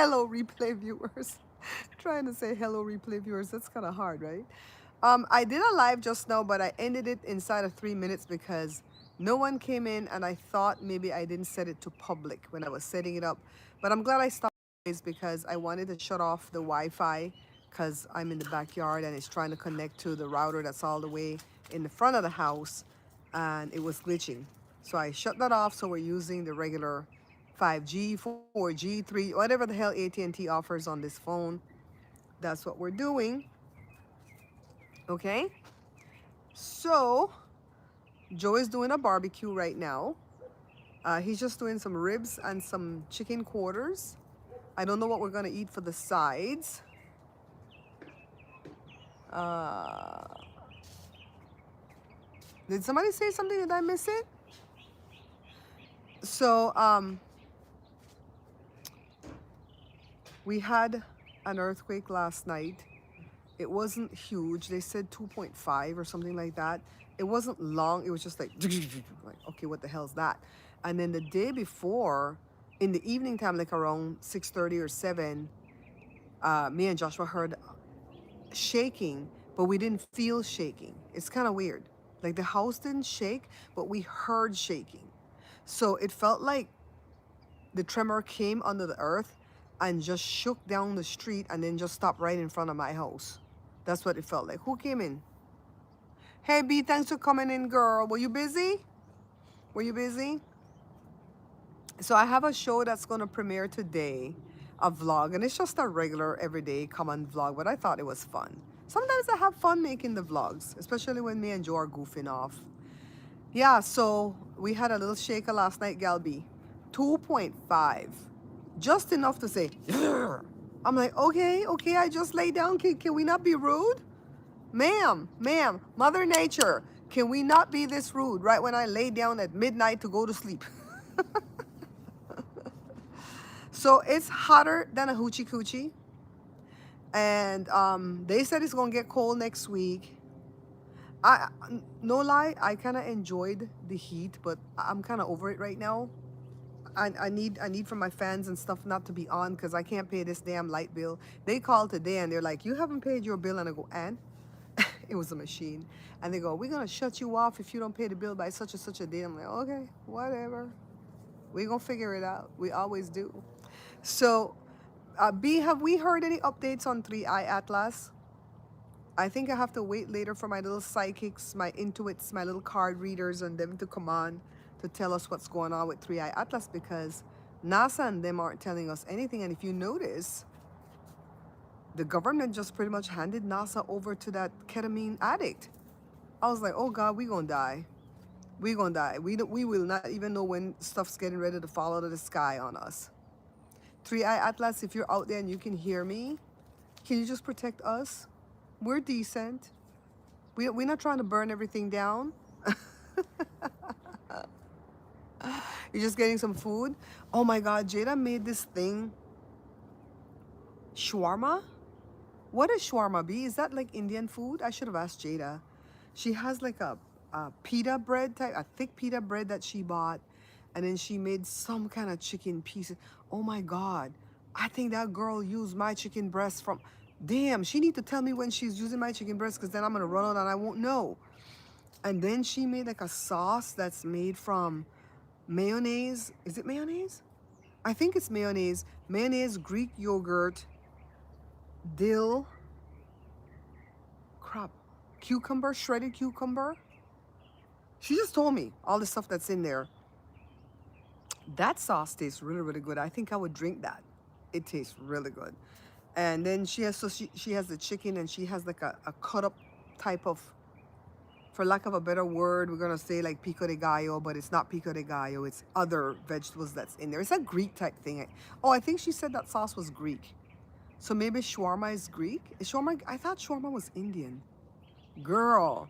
Hello, replay viewers. Trying to say hello, replay viewers. That's kind of hard, right? I did a live just now, but I ended it inside of 3 minutes because no one came in, and I thought maybe I didn't set it to public when I was setting it up. But I'm glad I stopped because I wanted to shut off the Wi-Fi because I'm in the backyard and it's trying to connect to the router that's all the way in the front of the house, and it was glitching. So I shut that off. So we're using the regular 5G, 4G, 3, whatever the hell AT&T offers on this phone. That's what we're doing. Okay. So Joe is doing a barbecue right now. He's just doing some ribs and some chicken quarters. I don't know what we're gonna eat for the sides. Uh, did somebody say something? Did I miss it? So we had an earthquake last night. It wasn't huge. They said 2.5 or something like that. It wasn't long. It was just like, like, okay, what the hell's that? And then the day before, in the evening time, like around 6:30 or 7, me and Joshua heard shaking, but we didn't feel shaking. It's kind of weird. Like the house didn't shake, but we heard shaking. So it felt like the tremor came under the earth and just shook down the street and then just stopped right in front of my house. That's what it felt like. Who came in? Hey B, thanks for coming in, girl. Were you busy? Were you busy? So I have a show that's going to premiere today, a vlog, and it's just a regular everyday common vlog, but I thought it was fun. Sometimes I have fun making the vlogs, especially when me and Joe are goofing off. Yeah, so we had a little shaker last night, Gal B. 2.5. Just enough to say, "Grr." I'm like, okay, I just lay down. Can we not be rude? Ma'am, Mother Nature, can we not be this rude right when I lay down at midnight to go to sleep? So it's hotter than a hoochie coochie. And they said it's going to get cold next week. I no lie, I kind of enjoyed the heat, but I'm kind of over it right now. I need for my fans and stuff not to be on because I can't pay this damn light bill. They called today and they're like, you haven't paid your bill. And I go, and it was a machine. And they go, we're going to shut you off if you don't pay the bill by such and such a date. I'm like, okay, whatever. We're going to figure it out. We always do. So, B, have we heard any updates on 3iAtlas? I think I have to wait later for my little psychics, my intuits, my little card readers, and them to come on to tell us what's going on with 3iAtlas because NASA and them aren't telling us anything. And if you notice, the government just pretty much handed NASA over to that ketamine addict. I was like, oh God, we gonna die. We gonna die. We will not even know when stuff's getting ready to fall out of the sky on us. 3iAtlas, if you're out there and you can hear me, can you just protect us? We're decent. We're not trying to burn everything down. You're just getting some food. Oh my God, Jada made this thing. Shawarma? What is shawarma be? Is that like Indian food? I should have asked Jada. She has like a pita bread type, a thick pita bread that she bought. And then she made some kind of chicken pieces. Oh my God. I think that girl used my chicken breast from... Damn, she need to tell me when she's using my chicken breast because then I'm going to run out and I won't know. And then she made like a sauce that's made from mayonnaise. Is it mayonnaise? I think it's mayonnaise. Mayonnaise, Greek yogurt, dill, crap, cucumber, shredded cucumber. She just told me all the stuff that's in there. That sauce tastes really, really good. I think I would drink that. It tastes really good. And then she has, so she has the chicken and she has like a cut up type of, for lack of a better word, we're gonna say like pico de gallo, but it's not pico de gallo. It's other vegetables that's in there. It's a Greek type thing. Oh, I think she said that sauce was Greek. So maybe shawarma is Greek? Is shawarma, I thought shawarma was Indian. Girl,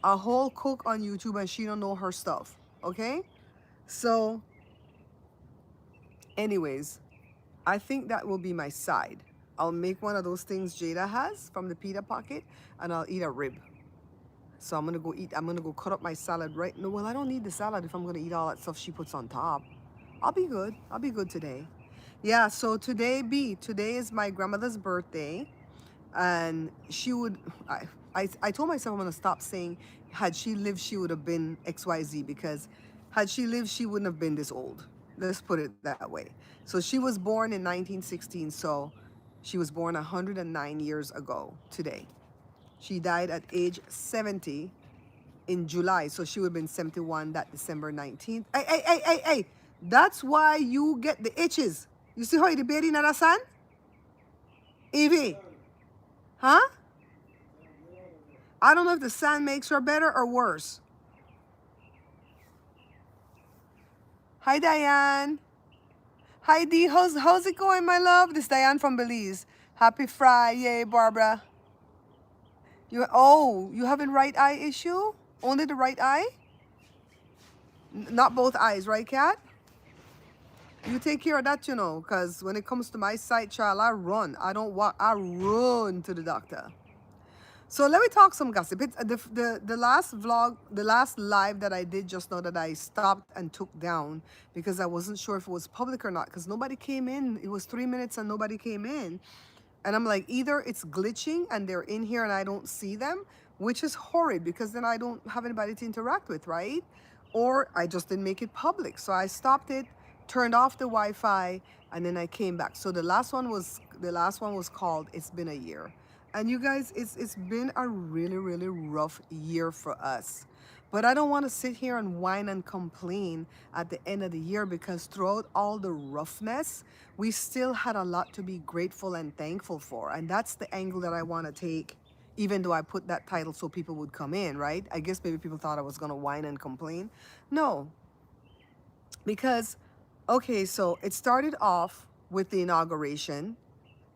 a whole cook on YouTube and she don't know her stuff, okay? So, anyways, I think that will be my side. I'll make one of those things Jada has from the pita pocket and I'll eat a rib. So I'm gonna go cut up my salad right. No, well, I don't need the salad if I'm gonna eat all that stuff she puts on top. I'll be good. I'll be good today. Yeah, so today is my grandmother's birthday, and she would, I told myself I'm gonna stop saying, had she lived, she would have been XYZ, because had she lived, she wouldn't have been this old. Let's put it that way. So she was born in 1916, so she was born 109 years ago today. She died at age 70 in July, so she would have been 71 that December 19th. Hey. That's why you get the itches. You see how you debating at the sun? Evie, huh? I don't know if the sand makes her better or worse. Hi, Diane. Hi, Dee. How's it going, my love? This is Diane from Belize. Happy Friday, Barbara. You having right eye issue? Only the right eye? Not both eyes, right, Kat? You take care of that, because when it comes to my sight, child, I run. I don't walk. I run to the doctor. So let me talk some gossip. It's the last vlog, the last live that I did just now that I stopped and took down because I wasn't sure if it was public or not, because nobody came in. It was 3 minutes and nobody came in. And I'm like, either it's glitching and they're in here and I don't see them, which is horrid because then I don't have anybody to interact with, right? Or I just didn't make it public. So I stopped it, turned off the Wi-Fi, and then I came back. So the last one was called It's Been a Year. And you guys, it's been a really, really rough year for us. But I don't want to sit here and whine and complain at the end of the year, because throughout all the roughness, we still had a lot to be grateful and thankful for. And that's the angle that I want to take, even though I put that title so people would come in, right? I guess maybe people thought I was going to whine and complain. No, because, okay, so it started off with the inauguration,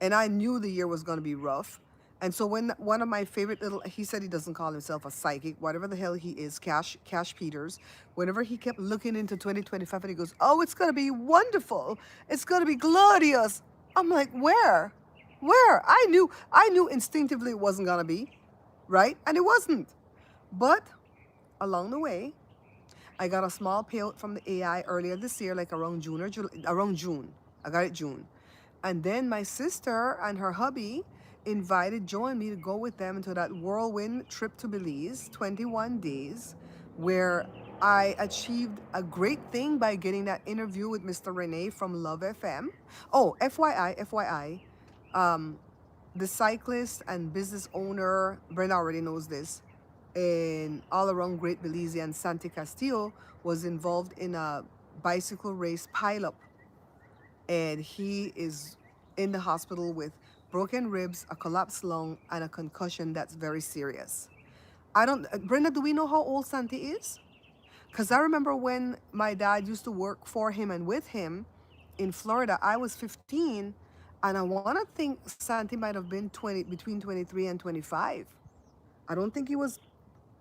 and I knew the year was going to be rough. And so when one of my favorite little, he said he doesn't call himself a psychic, whatever the hell he is, Cash Peters, whenever he kept looking into 2025 and he goes, oh, it's going to be wonderful. It's going to be glorious. I'm like, where? Where? I knew instinctively it wasn't going to be, right? And it wasn't. But along the way, I got a small payout from the AI earlier this year, like around June or July, around June. I got it June. And then my sister and her hubby invited Joe and me to go with them into that whirlwind trip to Belize, 21 days, where I achieved a great thing by getting that interview with Mr. Rene from Love FM. Oh, FYI, the cyclist and business owner, Brenda already knows this, in all around Great Belize and Santi Castillo, was involved in a bicycle race pileup, and he is in the hospital with broken ribs, a collapsed lung, and a concussion that's very serious. I don't, Brenda, do we know how old Santi is? Because I remember when my dad used to work for him and with him in Florida, I was 15, and I want to think Santi might have been 20, between 23 and 25. I don't think he was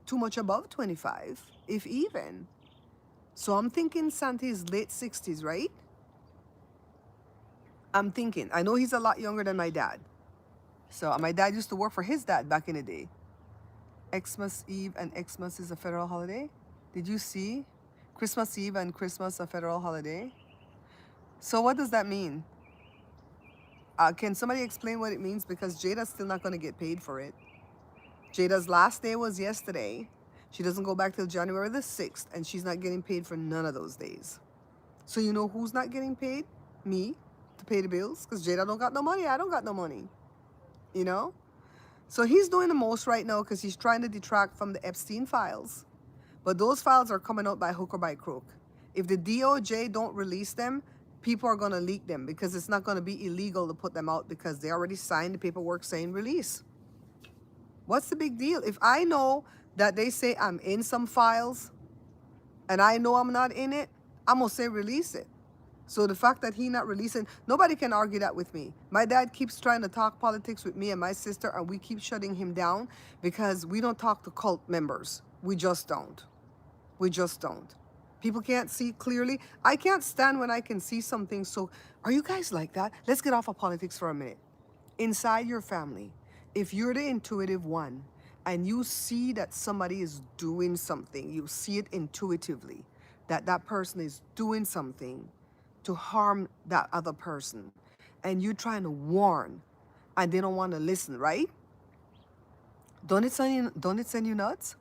too much above 25, if even. So I'm thinking Santi is late 60s, right? I'm thinking. I know he's a lot younger than my dad. So my dad used to work for his dad back in the day. Xmas Eve and Xmas is a federal holiday. Did you see? Christmas Eve and Christmas a federal holiday. So what does that mean? Can somebody explain what it means? Because Jada's still not going to get paid for it. Jada's last day was yesterday. She doesn't go back till January the 6th, and she's not getting paid for none of those days. So you know who's not getting paid? Me, to pay the bills, because Jada don't got no money. I don't got no money. You know? So he's doing the most right now because he's trying to detract from the Epstein files. But those files are coming out by hook or by crook. If the DOJ don't release them, people are going to leak them, because it's not going to be illegal to put them out because they already signed the paperwork saying release. What's the big deal? If I know that they say I'm in some files and I know I'm not in it, I'm going to say release it. So the fact that he not releasing, nobody can argue that with me. My dad keeps trying to talk politics with me and my sister, and we keep shutting him down because we don't talk to cult members. We just don't. We just don't. People can't see clearly. I can't stand when I can see something. So are you guys like that? Let's get off of politics for a minute. Inside your family, if you're the intuitive one and you see that somebody is doing something, you see it intuitively, that that person is doing something, to harm that other person, and you're trying to warn, and they don't want to listen, right? Don't it send you nuts?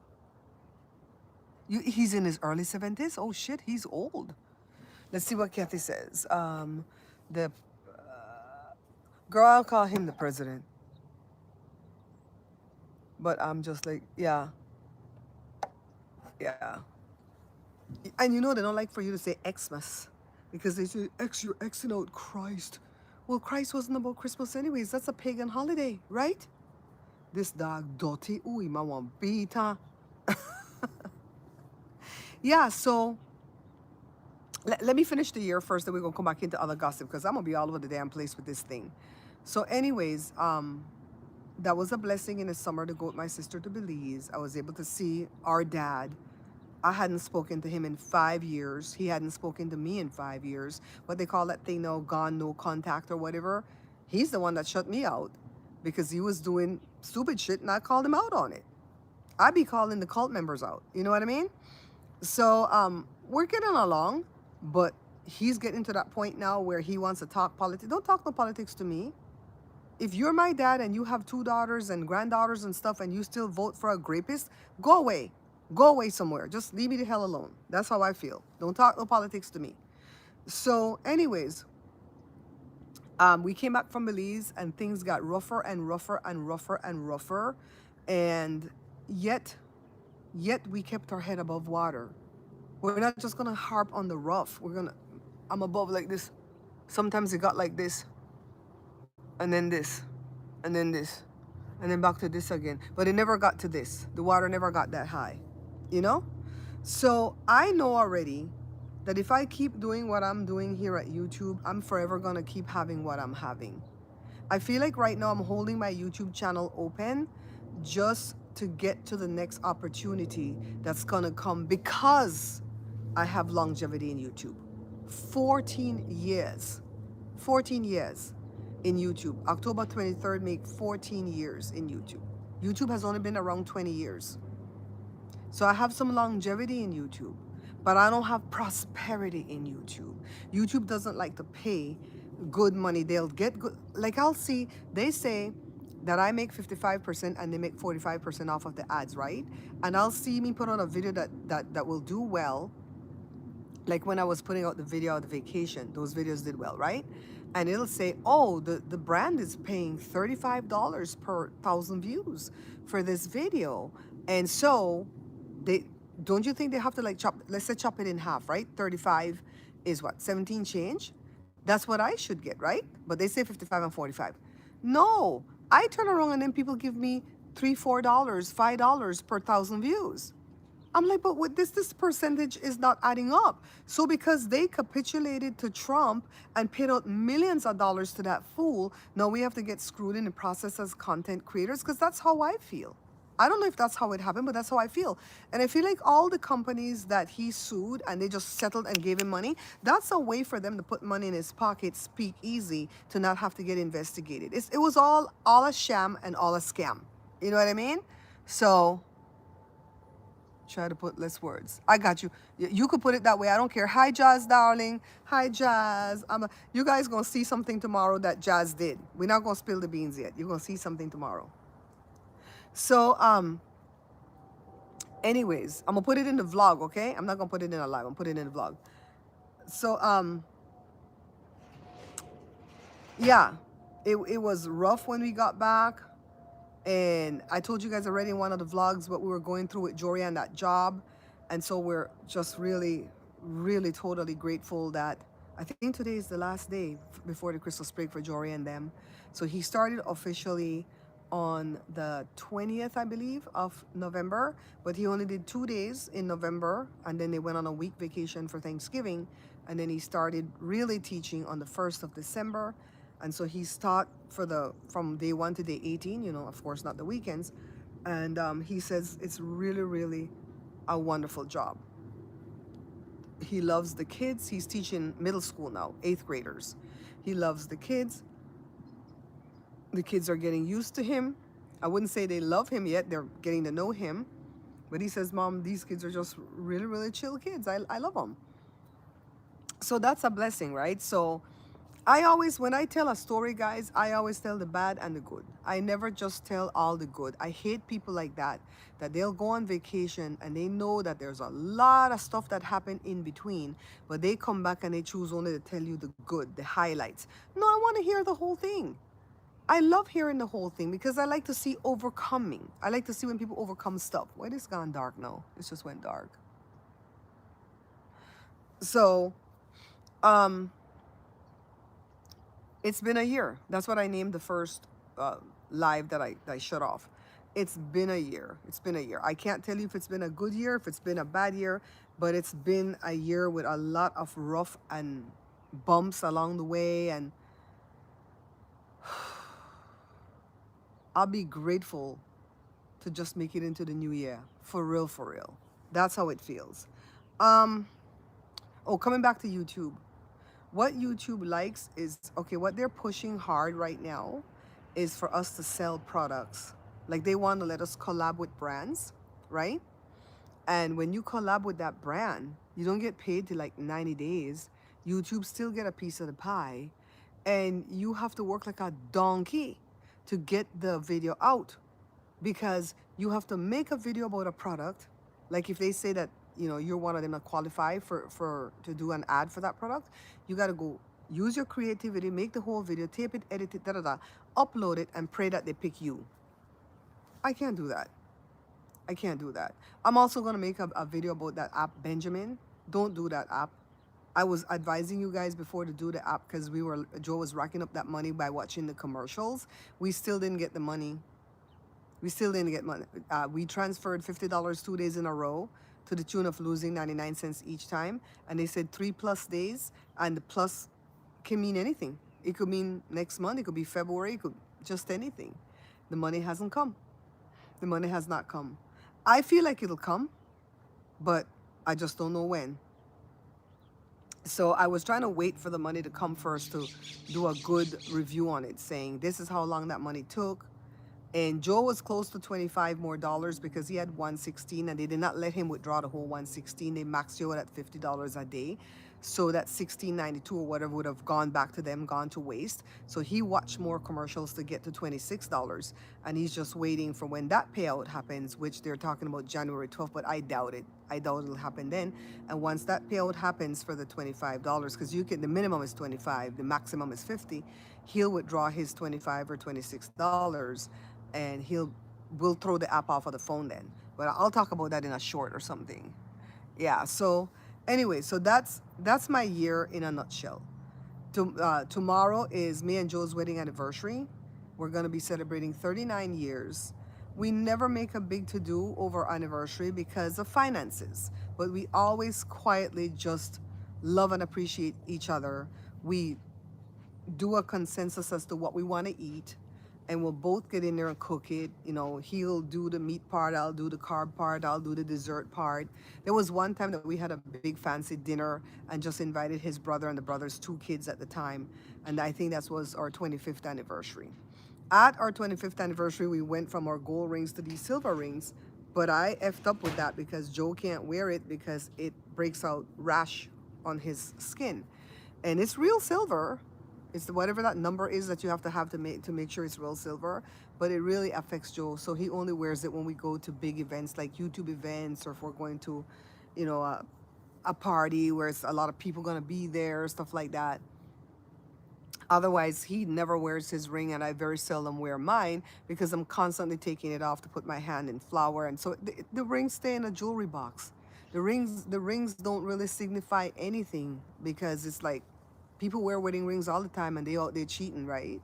He's in his early 70s. Oh shit, he's old. Let's see what Kathy says. The girl, I'll call him the president, but I'm just like, yeah, yeah. And you know they don't like for you to say Xmas because they say X, you're Xing out Christ. Well, Christ wasn't about Christmas anyways. That's a pagan holiday, right? This dog dirty. Ooh, he might want beat, huh? Yeah, so let me finish the year first, then we're gonna come back into other gossip because I'm gonna be all over the damn place with this thing. So, anyways, that was a blessing in the summer to go with my sister to Belize. I was able to see our dad. I hadn't spoken to him in 5 years. He hadn't spoken to me in 5 years. What they call that thing now, gone no contact or whatever. He's the one that shut me out because he was doing stupid shit and I called him out on it. I'd be calling the cult members out. You know what I mean? So we're getting along, but he's getting to that point now where he wants to talk politics. Don't talk no politics to me. If you're my dad and you have 2 daughters and granddaughters and stuff and you still vote for a rapist, go away. Go away somewhere. Just leave me the hell alone. That's how I feel. Don't talk no politics to me. So, anyways, we came back from Belize and things got rougher and rougher and rougher and rougher. And yet we kept our head above water. We're not just gonna harp on the rough. I'm above like this. Sometimes it got like this, and then this, and then this, and then back to this again. But it never got to this. The water never got that high, you know? So I know already that if I keep doing what I'm doing here at YouTube, I'm forever gonna keep having what I'm having. I feel like right now I'm holding my YouTube channel open just to get to the next opportunity that's gonna come because I have longevity in YouTube. 14 years. 14 years in YouTube. October 23rd make 14 years in YouTube. YouTube has only been around 20 years. So I have some longevity in YouTube, but I don't have prosperity in YouTube. YouTube doesn't like to pay good money. They'll get good. Like I'll see, they say that I make 55% and they make 45% off of the ads, right? And I'll see me put on a video that will do well. Like when I was putting out the video of the vacation, those videos did well, right? And it'll say, oh, the brand is paying $35 per 1,000 views for this video. And so they, don't you think they have to like chop, let's say chop it in half, right? 35 is what, 17 change? That's what I should get, right? But they say 55 and 45. No, I turn around and then people give me $3, $4, $5 per 1,000 views. I'm like, but with this percentage is not adding up. So because they capitulated to Trump and paid out millions of dollars to that fool, now we have to get screwed in the process as content creators because that's how I feel. I don't know if that's how it happened, but that's how I feel. And I feel like all the companies that he sued and they just settled and gave him money, that's a way for them to put money in his pocket, speak easy, to not have to get investigated. It was all a sham and all a scam. You know what I mean? So try to put less words. I got you. You could put it that way. I don't care. Hi, Jazz, darling. Hi, Jazz. You guys gonna see something tomorrow that Jazz did. We're not gonna spill the beans yet. You're gonna see something tomorrow. So, anyways, I'm gonna put it in the vlog, okay? I'm not gonna put it in a live. I'm gonna put it in the vlog. So, yeah, it was rough when we got back. And I told you guys already in one of the vlogs what we were going through with Jory and that job. And so we're just really, really totally grateful that I think today is the last day before the Christmas break for Jory and them. So he started officially on the 20th, I believe, of November, but he only did 2 days in November, and then they went on a week vacation for Thanksgiving, and then he started really teaching on the 1st of December. And so he's taught from day 1 to day 18, you know, of course, not the weekends. And he says it's really, really a wonderful job. He loves the kids. He's teaching middle school now, 8th graders. He loves the kids. The kids are getting used to him. I wouldn't say they love him yet. They're getting to know him. But he says, Mom, these kids are just really, really chill kids. I love them. So that's a blessing, right? So I always, when I tell a story, guys, I always tell the bad and the good. I never just tell all the good. I hate people like that, that they'll go on vacation and they know that there's a lot of stuff that happened in between, but they come back and they choose only to tell you the good, the highlights. No, I want to hear the whole thing. I love hearing the whole thing because I like to see overcoming. I like to see when people overcome stuff. Why it's gone dark now? It just went dark. So, um, it's been a year. That's what I named the first uh, live that I shut off. It's been a year. It's been a year. I can't tell you if it's been a good year, if it's been a bad year, but it's been a year with a lot of rough and bumps along the way. And I'll be grateful to just make it into the new year. For real, for real. That's how it feels. Um, oh, coming back to YouTube. What YouTube likes is, okay, what they're pushing hard right now is for us to sell products. Like they want to let us collab with brands, right? And when you collab with that brand, you don't get paid till like 90 days. YouTube still get a piece of the pie. And you have to work like a donkey to get the video out because you have to make a video about a product. Like if they say that, you know, you're one of them that qualify for to do an ad for that product, you got to go use your creativity, make the whole video, tape it, edit it, da da da, upload it, and pray that they pick you. I can't do that. I can't do that. I'm also gonna make a video about that app, Benjamin. Don't do that app. I was advising you guys before to do the app because Joe was racking up that money by watching the commercials. We still didn't get the money. We still didn't get money. We transferred $50 2 days in a row to the tune of losing 99 cents each time. And they said 3+ days, and the plus can mean anything. It could mean next month, it could be February, it could just anything. The money hasn't come. The money has not come. I feel like it'll come, but I just don't know when. So I was trying to wait for the money to come first to do a good review on it, saying this is how long that money took. And Joe was close to $25 more because he had 116 and they did not let him withdraw the whole 116. They maxed Joe at $50 a day. So that 1692 or whatever would have gone back to them, gone to waste. So he watched more commercials to get to $26. And he's just waiting for when that payout happens, which they're talking about January 12th, but I doubt it. I doubt it'll happen then. And once that payout happens for the $25, because you can, the minimum is 25, the maximum is 50, he'll withdraw his 25 or $26 and we'll throw the app off of the phone then. But I'll talk about that in a short or something. Yeah. So anyway, so that's my year in a nutshell. Tomorrow is me and Joe's wedding anniversary. We're gonna be celebrating 39 years. We never make a big to do over anniversary because of finances, but we always quietly just love and appreciate each other. We do a consensus as to what we want to eat, and we'll both get in there and cook it. You know, he'll do the meat part, I'll do the carb part, I'll do the dessert part. There was one time that we had a big fancy dinner and just invited his brother and the brother's 2 kids at the time, and I think that was our 25th anniversary. At our 25th anniversary, we went from our gold rings to these silver rings, but I effed up with that because Joe can't wear it because it breaks out rash on his skin. And it's real silver. It's whatever that number is that you have to make sure it's real silver, but it really affects Joe. So he only wears it when we go to big events like YouTube events, or if we're going to, you know, a party where it's a lot of people gonna be there, stuff like that. Otherwise, he never wears his ring, and I very seldom wear mine because I'm constantly taking it off to put my hand in flour, and so the rings stay in a jewelry box. The rings don't really signify anything because it's like people wear wedding rings all the time, and they're cheating, right?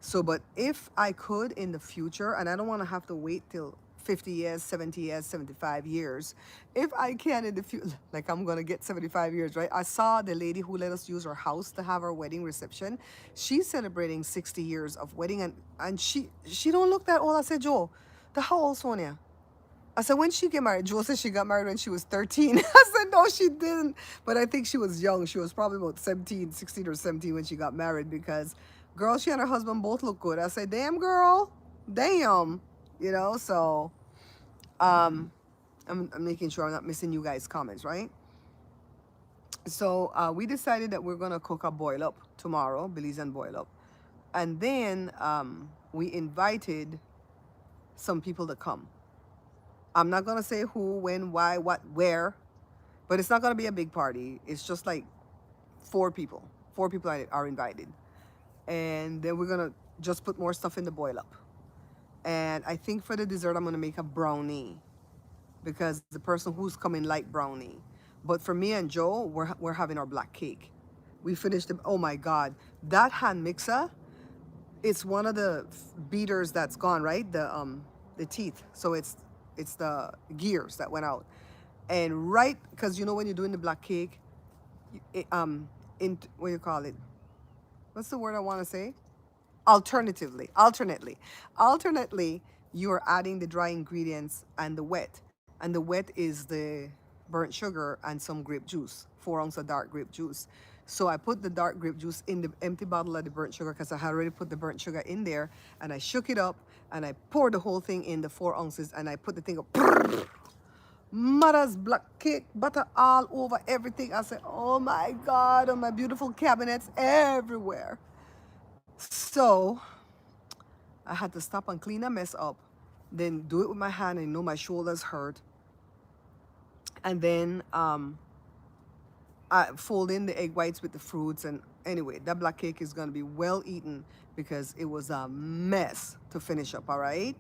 So, but if I could in the future, and I don't want to have to wait till 50 years, 70 years, 75 years. If I can in the future, like I'm going to get 75 years, right? I saw the lady who let us use her house to have our wedding reception. She's celebrating 60 years of wedding, and she don't look that old. I said, Joe, how old Sonia? I said, when she get married? Joe said she got married when she was 13. I said, no, she didn't. But I think she was young. She was probably about 17, 16 or 17 when she got married because, girl, she and her husband both look good. I said, damn, girl, damn. You know, so I'm making sure I'm not missing you guys' comments, right? So we decided that we're gonna cook a boil up tomorrow, Belizean boil up, and then we invited some people to come. I'm not gonna say who, when, why, what, where, but it's not gonna be a big party. It's just like four people. Four people are invited, and then we're gonna just put more stuff in the boil up. And I think for the dessert, I'm gonna make a brownie because the person who's coming like brownie. But for me and Joe, we're having our black cake. We finished the, oh my God, that hand mixer, it's one of the beaters that's gone, right? The teeth. So it's the gears that went out. And right, because you know when you're doing the black cake, it, in what do you call it? What's the word I want to say? Alternately, you are adding the dry ingredients and the wet. And the wet is the burnt sugar and some grape juice, 4 ounces of dark grape juice. So I put the dark grape juice in the empty bottle of the burnt sugar because I had already put the burnt sugar in there, and I shook it up and I poured the whole thing in the 4 ounces, and I put the thing up. Mother's black cake, butter all over everything. I said, oh my God, on my beautiful cabinets everywhere. So I had to stop and clean a mess up, then do it with my hand. I know my shoulders hurt. And then I fold in the egg whites with the fruits. And anyway, that black cake is going to be well eaten because it was a mess to finish up, all right?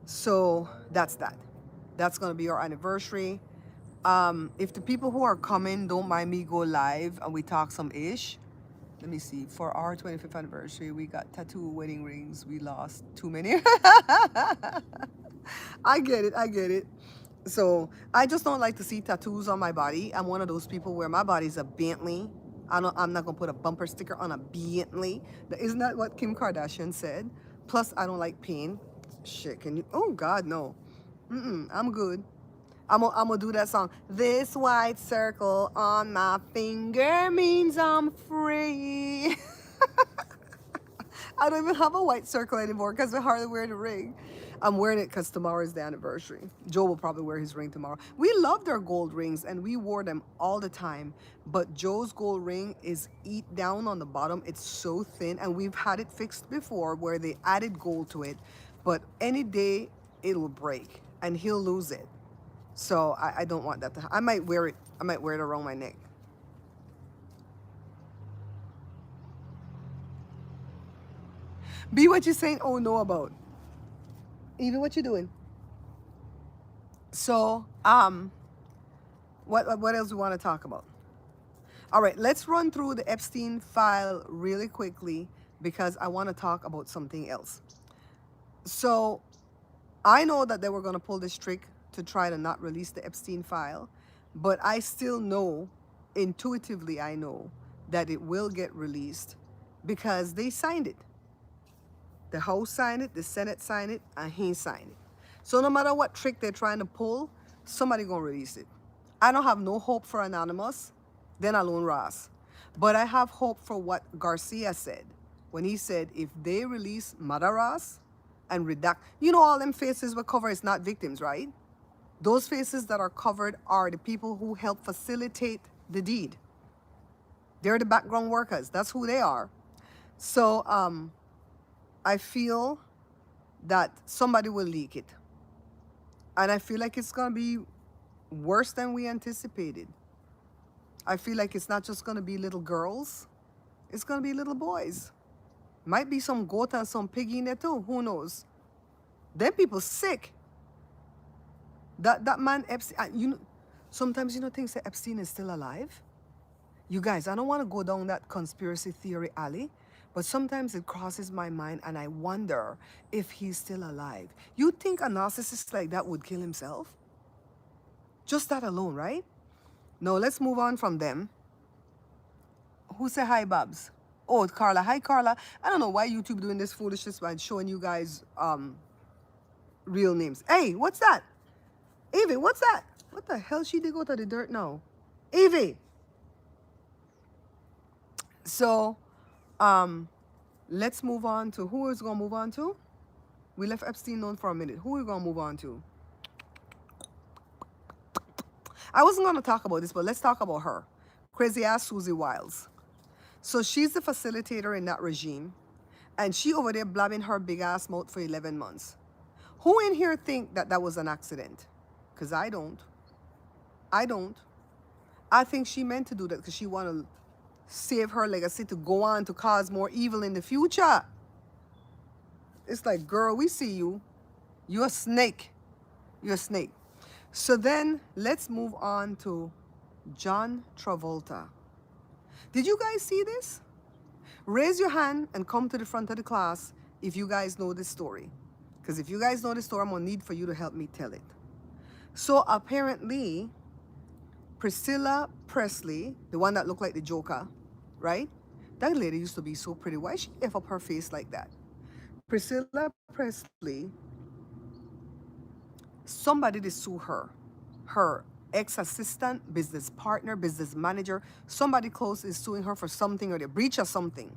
So that's that. That's going to be our anniversary. If the people who are coming don't mind me go live and we talk some ish, let me see. For our 25th anniversary, we got tattoo wedding rings. We lost too many. I get it. I get it. So I just don't like to see tattoos on my body. I'm one of those people where my body's a Bentley. I'm not gonna put a bumper sticker on a Bentley. Isn't that what Kim Kardashian said? Plus, I don't like pain. Shit, can you? Oh God, no. I'm good. I'm gonna do that song. This white circle on my finger means I'm free. I don't even have a white circle anymore because I hardly wear the ring. I'm wearing it because tomorrow is the anniversary. Joe will probably wear his ring tomorrow. We loved our gold rings and we wore them all the time. But Joe's gold ring is eat down on the bottom. It's so thin, and we've had it fixed before where they added gold to it. But any day it'll break and he'll lose it. So I don't want that to. I might wear it. I might wear it around my neck. Be what you're saying. Oh no about. Even what you're doing. So what else we want to talk about? All right, let's run through the Epstein file really quickly because I want to talk about something else. So I know that they were going to pull this trick to try to not release the Epstein file, but I still know, intuitively, I know that it will get released because they signed it. The House signed it, the Senate signed it, and he signed it. So no matter what trick they're trying to pull, somebody gonna release it. I don't have no hope for Anonymous, then alone Ross. But I have hope for what Garcia said when he said if they release Madaras and redact, you know, all them faces were covered is not victims, right? Those faces that are covered are the people who help facilitate the deed. They're the background workers. That's who they are. So I feel that somebody will leak it. And I feel like it's going to be worse than we anticipated. I feel like it's not just going to be little girls, it's going to be little boys. Might be some goat and some piggy in there too. Who knows? Them people sick. That man Epstein. You know, sometimes you know things that Epstein is still alive. You guys, I don't want to go down that conspiracy theory alley, but sometimes it crosses my mind and I wonder if he's still alive. You think a narcissist like that would kill himself? Just that alone, right? No, let's move on from them. Who said hi, Babs? Oh, Carla. Hi, Carla. I don't know why YouTube doing this foolishness by showing you guys real names. Hey, what's that? Evie, what's that? What the hell she did go to the dirt now? Evie. So, let's move on to who is gonna move on to? We left Epstein alone for a minute. Who are we gonna move on to? I wasn't gonna talk about this, but let's talk about her. Crazy ass Susie Wiles. So she's the facilitator in that regime. And she over there blabbing her big ass mouth for 11 months. Who in here think that that was an accident? Because I don't. I don't. I think she meant to do that because she want to save her legacy to go on to cause more evil in the future. It's like, girl, we see you. You're a snake. You're a snake. So then let's move on to John Travolta. Did you guys see this? Raise your hand and come to the front of the class if you guys know this story. Because if you guys know this story, I'm going to need for you to help me tell it. So apparently, Priscilla Presley, the one that looked like the Joker, right? That lady used to be so pretty. Why she F up her face like that? Priscilla Presley, somebody did sue her. Her ex-assistant, business partner, business manager, somebody close is suing her for something or the breach of something.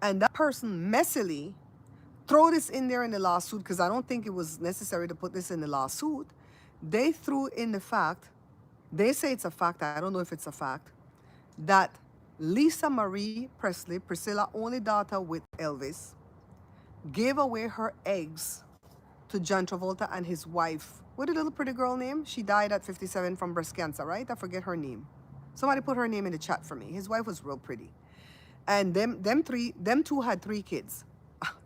And that person messily throw this in there in the lawsuit because I don't think it was necessary to put this in the lawsuit. They threw in the fact, they say it's a fact, I don't know if it's a fact, that Lisa Marie Presley, Priscilla's only daughter with Elvis, gave away her eggs to John Travolta and his wife. What a little pretty girl name? She died at 57 from breast cancer, right? I forget her name. Somebody put her name in the chat for me. His wife was real pretty. And them two had 3 kids.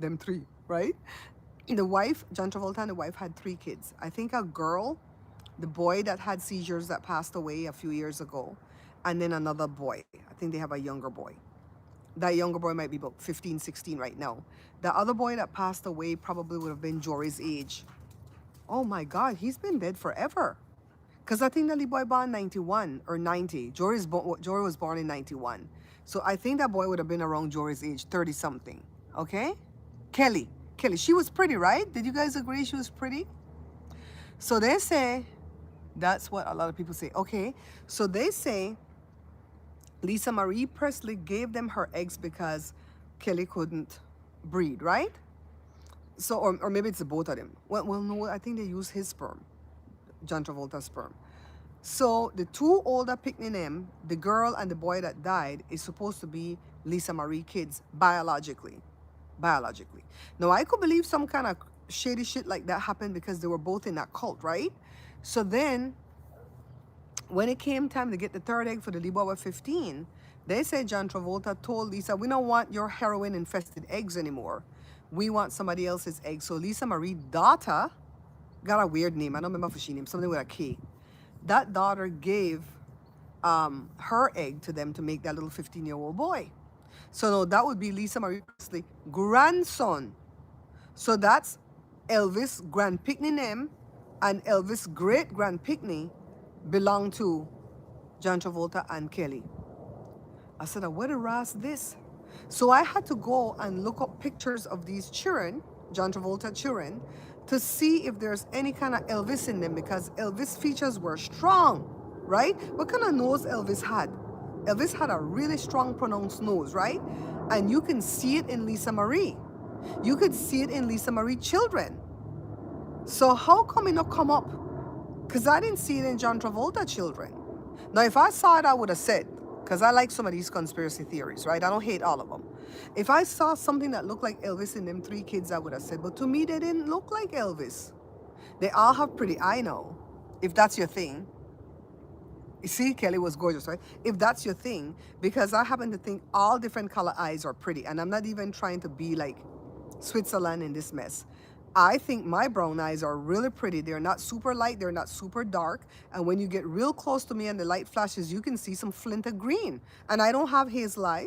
Them 3, right? The wife, John Travolta and the wife had 3 kids. I think a girl, the boy that had seizures that passed away a few years ago, and then another boy. I think they have a younger boy. That younger boy might be about 15, 16 right now. The other boy that passed away probably would have been Jory's age. Oh my God, he's been dead forever. Because I think that little boy born 91 or 90. Jory was born in 91. So I think that boy would have been around Jory's age, 30 something. Okay? Kelly, she was pretty, right? Did you guys agree she was pretty? So they say, that's what a lot of people say. Okay, so they say Lisa Marie Presley gave them her eggs because Kelly couldn't breed, right? So, or maybe it's the both of them. Well, no, I think they use his sperm, John Travolta's sperm. So the 2 older picnic, the girl and the boy that died, is supposed to be Lisa Marie kids biologically. Now I could believe some kind of shady shit like that happened because they were both in that cult, right? So then when it came time to get the 3rd egg for the little boy at 15, they said John Travolta told Lisa, we don't want your heroin infested eggs anymore. We want somebody else's eggs. So Lisa Marie's daughter got a weird name. I don't remember what she named, something with a K. That daughter gave her egg to them to make that little 15-year-old boy. So no, that would be Lisa Marie Presley grandson. So that's Elvis grand picnic name, and Elvis great grand picnic belong to John Travolta and Kelly. I said, what a ras this? So I had to go and look up pictures of these children, John Travolta children, to see if there's any kind of Elvis in them because Elvis features were strong, right? What kind of nose Elvis had? Elvis had a really strong pronounced nose, right? And you can see it in Lisa Marie. You could see it in Lisa Marie children. So how come it not come up? Because I didn't see it in John Travolta children. Now, if I saw it, I would have said, because I like some of these conspiracy theories, right? I don't hate all of them. If I saw something that looked like Elvis in them 3 kids, I would have said, but to me, they didn't look like Elvis. They all have pretty eye now, if that's your thing. You see, Kelly was gorgeous, right? If that's your thing, because I happen to think all different color eyes are pretty, and I'm not even trying to be like Switzerland in this mess. I think my brown eyes are really pretty. They're not super light, they're not super dark. And when you get real close to me and the light flashes, you can see some flint of green. And I don't have hazel eye,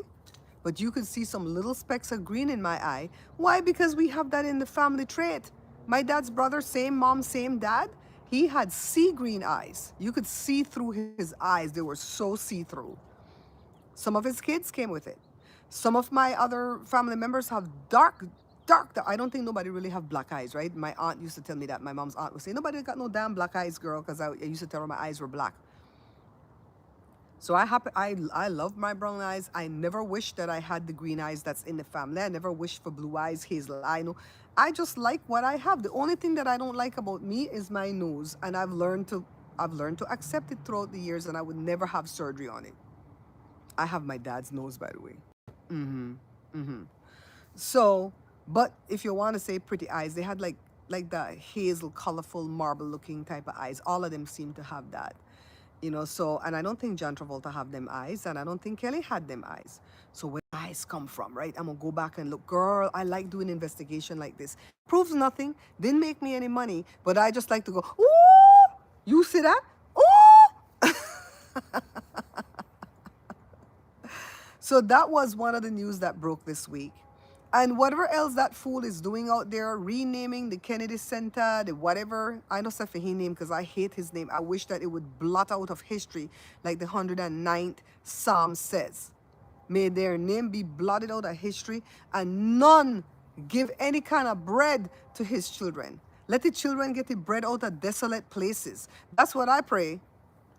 but you could see some little specks of green in my eye. Why? Because we have that in the family trait. My dad's brother, same mom, same dad, he had sea green eyes. You could see through his eyes. They were so see-through. Some of his kids came with it. Some of my other family members have dark. I don't think nobody really have black eyes, right? My aunt used to tell me that. My mom's aunt would say, nobody got no damn black eyes, girl, because I used to tell her my eyes were black. So I love my brown eyes. I never wish that I had the green eyes that's in the family. I never wished for blue eyes, hazel eye. No, I just like what I have. The only thing that I don't like about me is my nose, and I've learned to accept it throughout the years, and I would never have surgery on it. I have my dad's nose, by the way. So, but if you want to say pretty eyes, they had like the hazel, colorful, marble-looking type of eyes. All of them seem to have that, you know. So, and I don't think John Travolta have them eyes, and I don't think Kelly had them eyes. So where eyes come from, right? I'm gonna go back and look. Girl, I like doing investigation like this. Proves nothing, didn't make me any money, but I just like to go, ooh, you see that? Ooh. So that was one of the news that broke this week. And whatever else that fool is doing out there, renaming the Kennedy Center, the whatever, I don't say for his name because I hate his name. I wish that it would blot out of history like the 109th Psalm says. May their name be blotted out of history and none give any kind of bread to his children. Let the children get the bread out of desolate places. That's what I pray.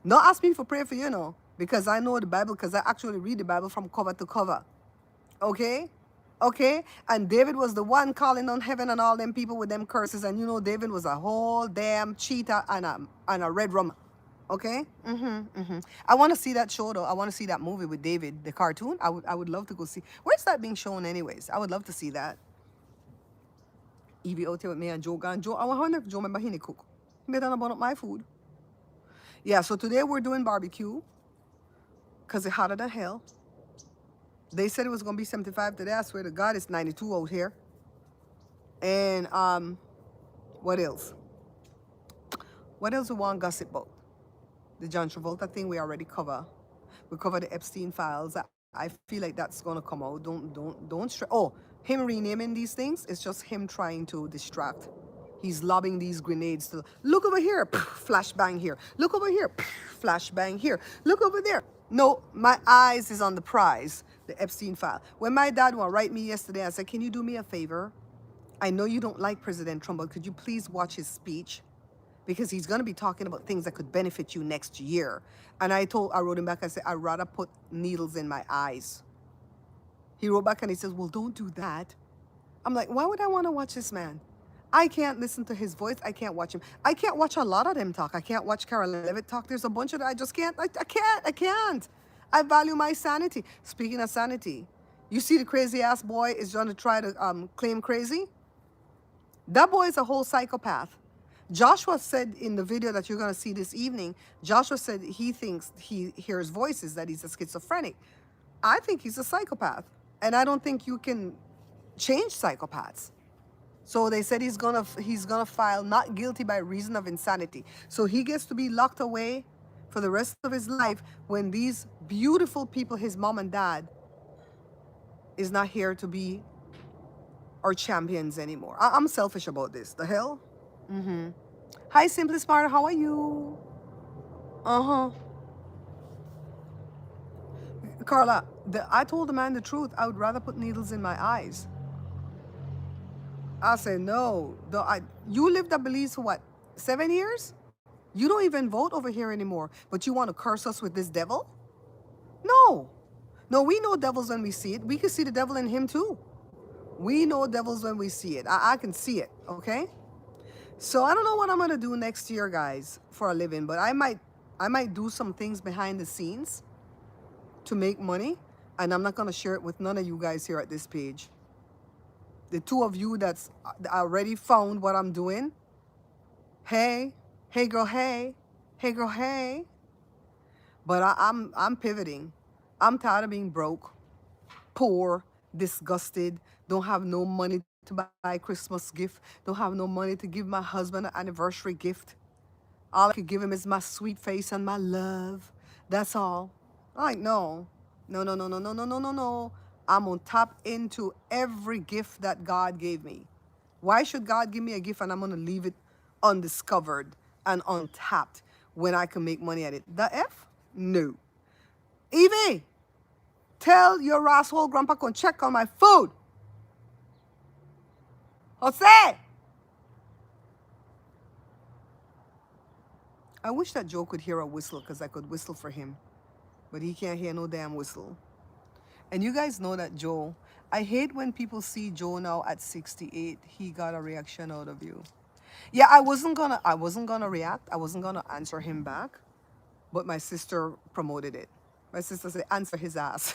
Not ask me for prayer for you know, because I know the Bible, because I actually read the Bible from cover to cover. Okay? Okay? And David was the one calling on heaven and all them people with them curses. And you know David was a whole damn cheetah and a red rum. Okay? I want to see that show though. I want to see that movie with David, the cartoon. I would love to go see. Where's that being shown anyways? I would love to see that. Evie out here with me and Joe gone. Joe, I wonder if Joe remember he cook. He better not burn up my food. Yeah, so today we're doing barbecue because it's hotter than hell. They said it was going to be 75 today. I swear to God, it's 92 out here. And what else? What else we want to gossip about? The John Travolta thing we already cover. We cover the Epstein files. I feel like that's going to come out. Don't stress. Oh, him renaming these things is just him trying to distract. He's lobbing these grenades to look over here, flashbang here. Look over here, flashbang here. Look over there. No, my eyes is on the prize, the Epstein file. When my dad wanted to write me yesterday, I said, can you do me a favor? I know you don't like President Trump, but could you please watch his speech? Because he's going to be talking about things that could benefit you next year. And I wrote him back, I said, I'd rather put needles in my eyes. He wrote back and he says, well, don't do that. I'm like, why would I want to watch this man? I can't listen to his voice. I can't watch him. I can't watch a lot of them talk. I can't watch Carol Levitt talk. There's a bunch of that. I just can't. I can't. I value my sanity. Speaking of sanity, you see the crazy ass boy is trying to claim crazy? That boy is a whole psychopath. Joshua said in the video that you're going to see this evening, Joshua said he thinks he hears voices, that he's a schizophrenic. I think he's a psychopath. And I don't think you can change psychopaths. So they said he's gonna file not guilty by reason of insanity. So he gets to be locked away for the rest of his life when these beautiful people, his mom and dad, is not here to be our champions anymore. I'm selfish about this. The hell? Hi, Simply Smart. How are you? Carla, I told the man the truth. I would rather put needles in my eyes. I said, no. You lived at Belize for what, 7 years? You don't even vote over here anymore, but you want to curse us with this devil? No. No, we know devils when we see it. We can see the devil in him too. We know devils when we see it. I can see it, okay? So I don't know what I'm going to do next year, guys, for a living, but I might do some things behind the scenes to make money, and I'm not going to share it with none of you guys here at this page. The two of you that's already found what I'm doing, hey girl, hey girl, hey. But I'm pivoting. I'm tired of being broke, poor, disgusted, don't have no money to buy a Christmas gift, don't have no money to give my husband an anniversary gift. All I could give him is my sweet face and my love. That's all. I'm like, no. No. I'm gonna tap into every gift that God gave me. Why should God give me a gift and I'm gonna leave it undiscovered and untapped when I can make money at it? The F? No. Evie, tell your asshole grandpa come check on my food. Jose! I wish that Joe could hear a whistle because I could whistle for him. But he can't hear no damn whistle. And you guys know that Joe, I hate when people see Joe now at 68, he got a reaction out of you. Yeah, I wasn't gonna react. I wasn't gonna answer him back, but my sister promoted it. My sister said, answer his ass.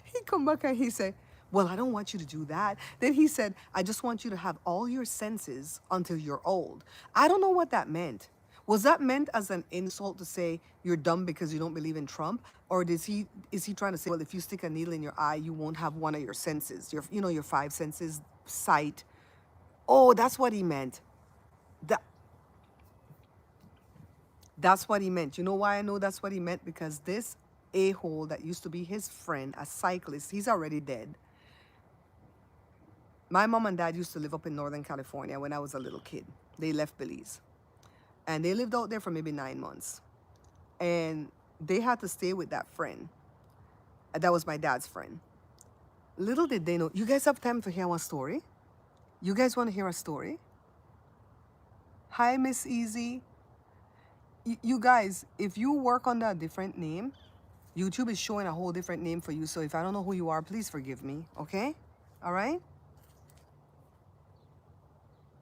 He come back and he said, well, I don't want you to do that. Then he said, I just want you to have all your senses until you're old. I don't know what that meant. Was that meant as an insult to say you're dumb because you don't believe in Trump? Or is he trying to say, well, if you stick a needle in your eye, you won't have one of your senses, your five senses, sight. Oh, that's what he meant. That that's what he meant. You know why I know that's what he meant? Because this a-hole that used to be his friend, a cyclist, he's already dead. My mom and dad used to live up in Northern California when I was a little kid. They left Belize. And they lived out there for maybe 9 months. And they had to stay with that friend. That was my dad's friend. Little did they know. You guys have time to hear one story? You guys want to hear a story? Hi, Miss Easy. You guys, if you work under a different name, YouTube is showing a whole different name for you. So if I don't know who you are, please forgive me. Okay? All right?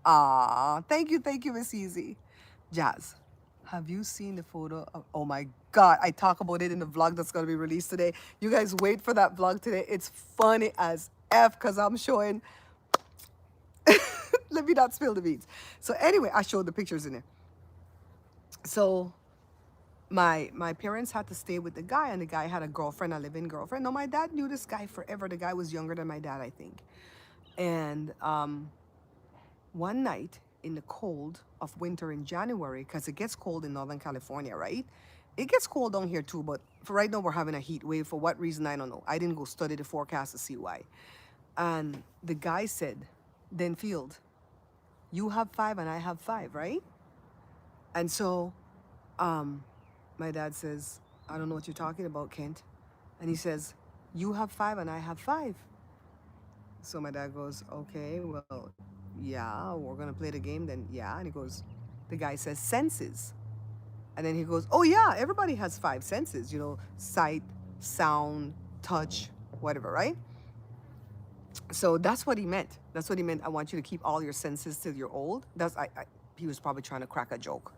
Ah, thank you, Miss Easy. Jazz, have you seen the photo of, oh my God, I talk about it in the vlog that's gonna be released today. You guys wait for that vlog today. It's funny as F because I'm showing, let me not spill the beans. So anyway, I showed the pictures in it. So my parents had to stay with the guy, and the guy had a girlfriend, a live-in girlfriend. No, my dad knew this guy forever. The guy was younger than my dad, I think. And one night in the cold of winter in January, because it gets cold in Northern California, right? It gets cold down here too, but for right now we're having a heat wave. For what reason, I don't know. I didn't go study the forecast to see why. And the guy said, Denfield, you have five and I have five, right? And so my dad says, I don't know what you're talking about, Kent. And he says, you have five and I have five. So my dad goes, okay, well, yeah, we're going to play the game then. Yeah. And he goes, the guy says, senses. And then he goes, oh, yeah, everybody has five senses, sight, sound, touch, whatever, right? So that's what he meant. That's what he meant. I want you to keep all your senses till you're old. He was probably trying to crack a joke.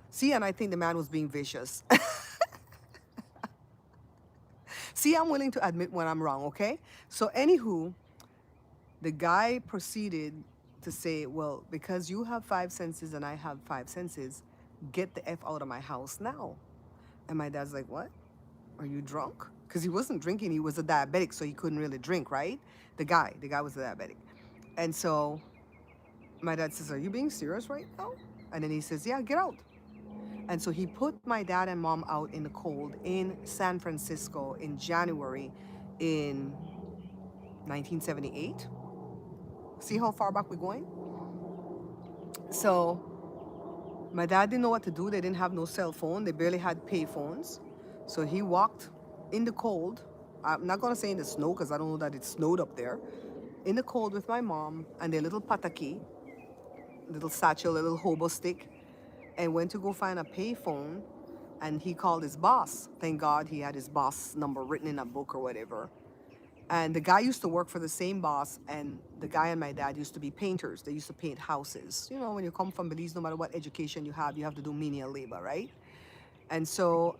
See, and I think the man was being vicious. See, I'm willing to admit when I'm wrong, okay? So anywho, the guy proceeded to say, well, because you have five senses and I have five senses, get the F out of my house now. And my dad's like, what? Are you drunk? Because he wasn't drinking. He was a diabetic, so he couldn't really drink, right? The guy was a diabetic. And so my dad says, are you being serious right now? And then he says, yeah, get out. And so he put my dad and mom out in the cold in San Francisco in January in 1978. See how far back we're going? So my dad didn't know what to do. They didn't have no cell phone. They barely had pay phones. So he walked in the cold. I'm not going to say in the snow because I don't know that it snowed up there. In the cold with my mom and their little pataki, little satchel, a little hobo stick, and went to go find a pay phone. And he called his boss. Thank God he had his boss number written in a book or whatever. And the guy used to work for the same boss, and the guy and my dad used to be painters. They used to paint houses. When you come from Belize, no matter what education you have to do menial labor, right? And so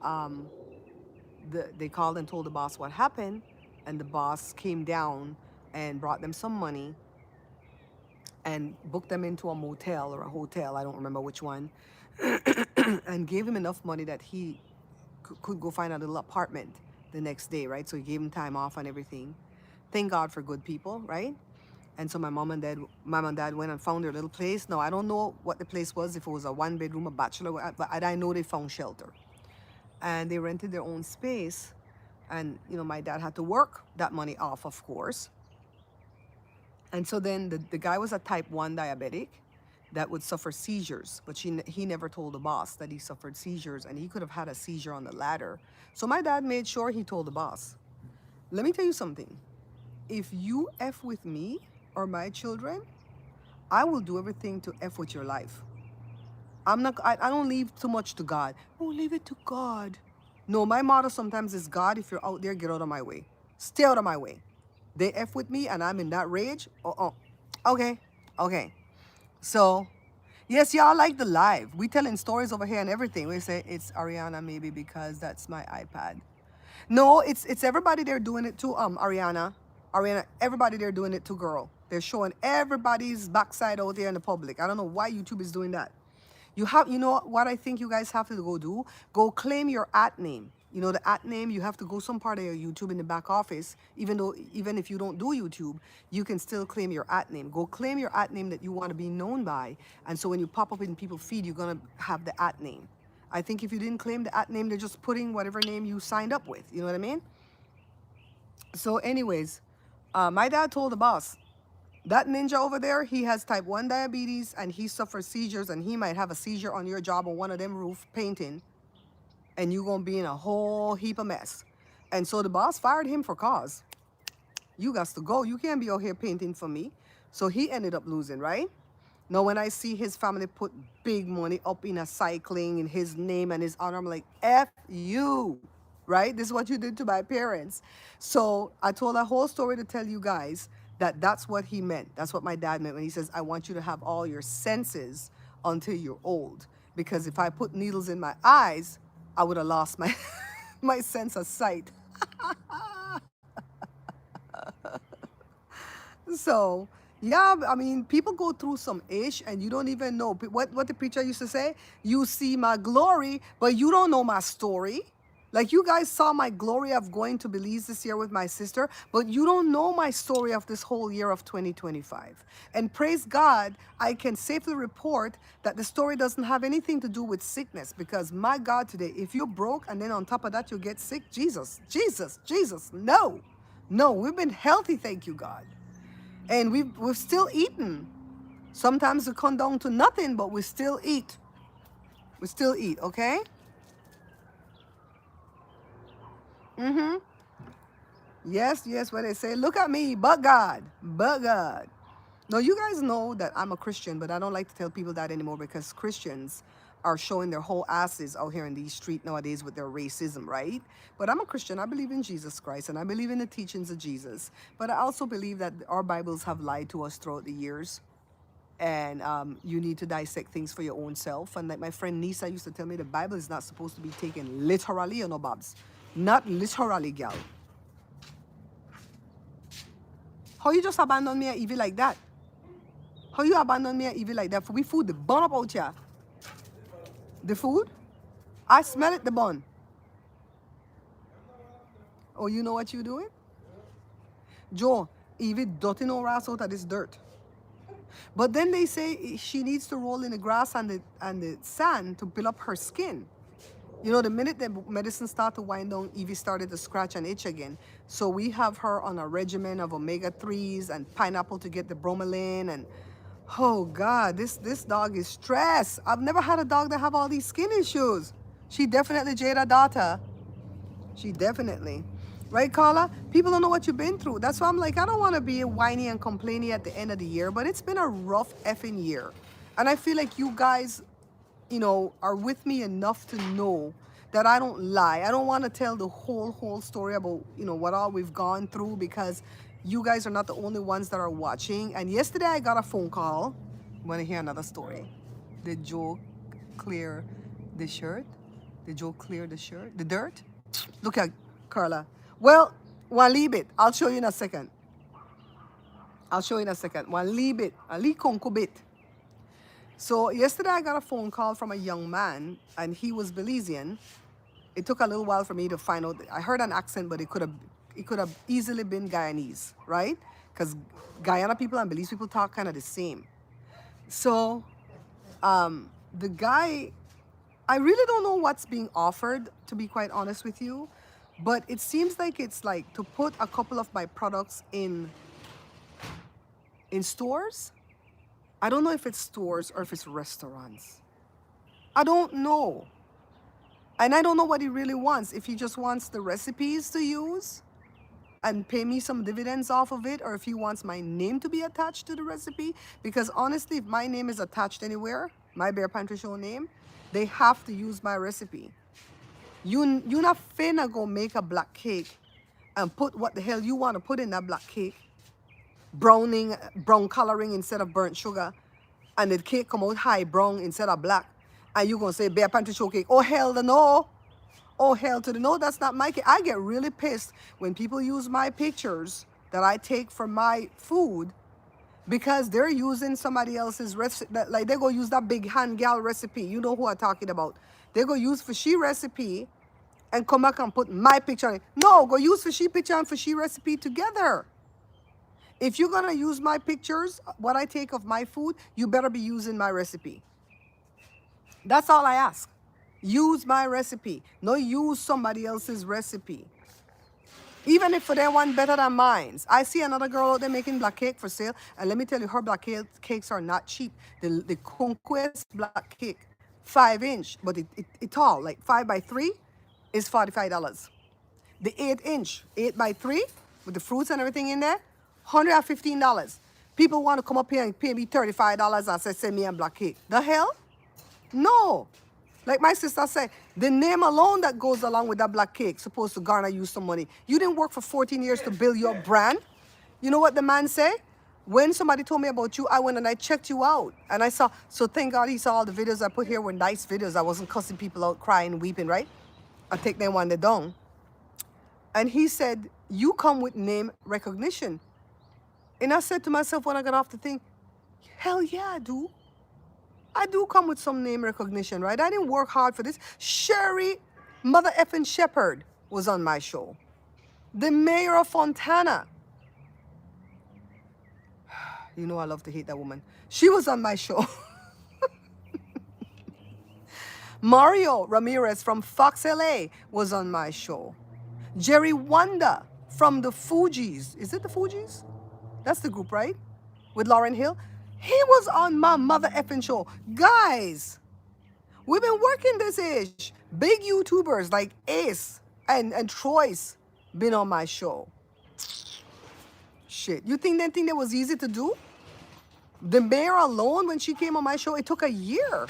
they called and told the boss what happened, and the boss came down and brought them some money and booked them into a motel or a hotel, I don't remember which one, and gave him enough money that he could go find a little apartment the next day, right? So he gave him time off and everything. Thank God for good people, right? And so my mom and dad went and found their little place. Now, I don't know what the place was, if it was a one-bedroom, a bachelor, but I know they found shelter. And they rented their own space. And, my dad had to work that money off, of course. And so then the guy was a type 1 diabetic that would suffer seizures, but he never told the boss that he suffered seizures, and he could have had a seizure on the ladder. So my dad made sure he told the boss. Let me tell you something. If you F with me or my children, I will do everything to F with your life. I don't leave too much to God. Oh, leave it to God. No, my motto sometimes is, God, if you're out there, get out of my way. Stay out of my way. They F with me and I'm in that rage. Okay. So, Yes, y'all like the live. We telling stories over here and everything. We say it's Ariana maybe because that's my iPad. No, it's everybody there doing it too. Ariana, everybody there doing it too, girl. They're showing everybody's backside out there in the public. I don't know why YouTube is doing that. You know what I think you guys have to go do? Go claim your at name. You know the at name. You have to go some part of your YouTube in the back office. Even if you don't do YouTube, you can still claim your at name. Go claim your at name that you want to be known by, and so when you pop up in people's feed, you're gonna have the at name. I think if you didn't claim the at name, they're just putting whatever name you signed up with. You know what I mean? So, anyways, my dad told the boss, that ninja over there, he has type 1 diabetes and he suffers seizures and he might have a seizure on your job on one of them roof painting and you gonna be in a whole heap of mess. And so the boss fired him for cause. You got to go. You can't be out here painting for me. So he ended up losing, right? Now, when I see his family put big money up in a cycling in his name and his honor, I'm like, F you, right? This is what you did to my parents. So I told a whole story to tell you guys that that's what he meant. That's what my dad meant when he says, I want you to have all your senses until you're old. Because if I put needles in my eyes, I would have lost my, my sense of sight. So, yeah, I mean, people go through some ish and you don't even know. What the preacher used to say, you see my glory, but you don't know my story. Like you guys saw my glory of going to Belize this year with my sister, but you don't know my story of this whole year of 2025. And praise God, I can safely report that the story doesn't have anything to do with sickness because my God, today, if you're broke and then on top of that you get sick, Jesus, no. No, we've been healthy, thank you, God. And we've still eaten. Sometimes we come down to nothing, but we still eat. We still eat, okay? Mm-hmm. Yes, what they say, look at me, but God, but God. Now, you guys know that I'm a Christian, but I don't like to tell people that anymore because Christians are showing their whole asses out here in these streets nowadays with their racism, right? But I'm a Christian. I believe in Jesus Christ and I believe in the teachings of Jesus. But I also believe that our Bibles have lied to us throughout the years. And you need to dissect things for your own self. And like my friend Nisa used to tell me, the Bible is not supposed to be taken literally, you know, Babs. Not literally, gal. How you just abandon me at Evie like that? How you abandon me at Evie like that? For we food the bun up out here. The food? I smell it, the bun. Oh, you know what you doing? Joe, Evie dotting her ass out of this dirt. But then they say she needs to roll in the grass and the sand to build up her skin. You know, the minute the medicine started to wind down, Evie started to scratch and itch again. So we have her on a regimen of omega-3s and pineapple to get the bromelain. And oh God, this dog is stressed. I've never had a dog that have all these skin issues. She definitely Jada daughter. She definitely. Right, Carla? People don't know what you've been through. That's why I'm like, I don't want to be whiny and complaining at the end of the year, but it's been a rough effing year. And I feel like you guys, you know, are with me enough to know that I don't lie. I don't want to tell the whole story about, you know, what all we've gone through because you guys are not the only ones that are watching. And yesterday I got a phone call. Want to hear another story? Did Joe clear the shirt? Did Joe clear the shirt? The dirt? Look at Carla. Well, one leave it. I'll show you in a second. One leave it. A leave bit. So yesterday I got a phone call from a young man and he was Belizean. It took a little while for me to find out. I heard an accent, but it could have easily been Guyanese, right? Because Guyana people and Belize people talk kind of the same. So the guy, I really don't know what's being offered, to be quite honest with you, but it seems like it's like to put a couple of my products in stores. I don't know if it's stores or if it's restaurants. I don't know. And I don't know what he really wants. If he just wants the recipes to use and pay me some dividends off of it, or if he wants my name to be attached to the recipe. Because honestly, if my name is attached anywhere, my Bare Pantry Show name, they have to use my recipe. You not finna go make a black cake and put what the hell you want to put in that black cake. Brown coloring instead of burnt sugar. and the cake come out high brown instead of black, and you gonna say bare pantry show cake. Oh hell to no. Oh hell to the no, that's not my cake. I get really pissed when people use my pictures that I take for my food because they're using somebody else's recipe. Like they go use that big hand gal recipe. You know who I'm talking about. They go use for she recipe and come back and put my picture on it. No, go use for she picture and for she recipe together. If you're gonna use my pictures, what I take of my food, you better be using my recipe. That's all I ask. Use my recipe. No use somebody else's recipe. Even if they want better than mine. I see another girl out there making black cake for sale, and let me tell you, her black cakes are not cheap. The Conquest black cake, 5-inch, but it tall, like 5x3, is $45. The 8-inch, 8x3, with the fruits and everything in there, $115. People want to come up here and pay me $35 and say, send me a black cake. The hell? No. Like my sister said, the name alone that goes along with that black cake supposed to garner you some money. You didn't work for 14 years to build your brand. You know what the man say? When somebody told me about you, I went and I checked you out. And I saw, so thank God he saw all the videos I put here were nice videos. I wasn't cussing people out, crying, weeping, right? I take them when they're done. And he said, you come with name recognition. And I said to myself when I got off the thing, hell yeah, I do. I do come with some name recognition, right? I didn't work hard for this. Sherry, mother effing Shepherd, was on my show. The mayor of Fontana. You know I love to hate that woman. She was on my show. Mario Ramirez from Fox LA was on my show. Jerry Wanda from the Fugees. Is it the Fugees? That's the group, right? With Lauryn Hill. He was on my mother effing show. Guys, we've been working this age. Big YouTubers like Ace and Troy's been on my show. Shit, you think that was easy to do? The mayor alone, when she came on my show, it took a year.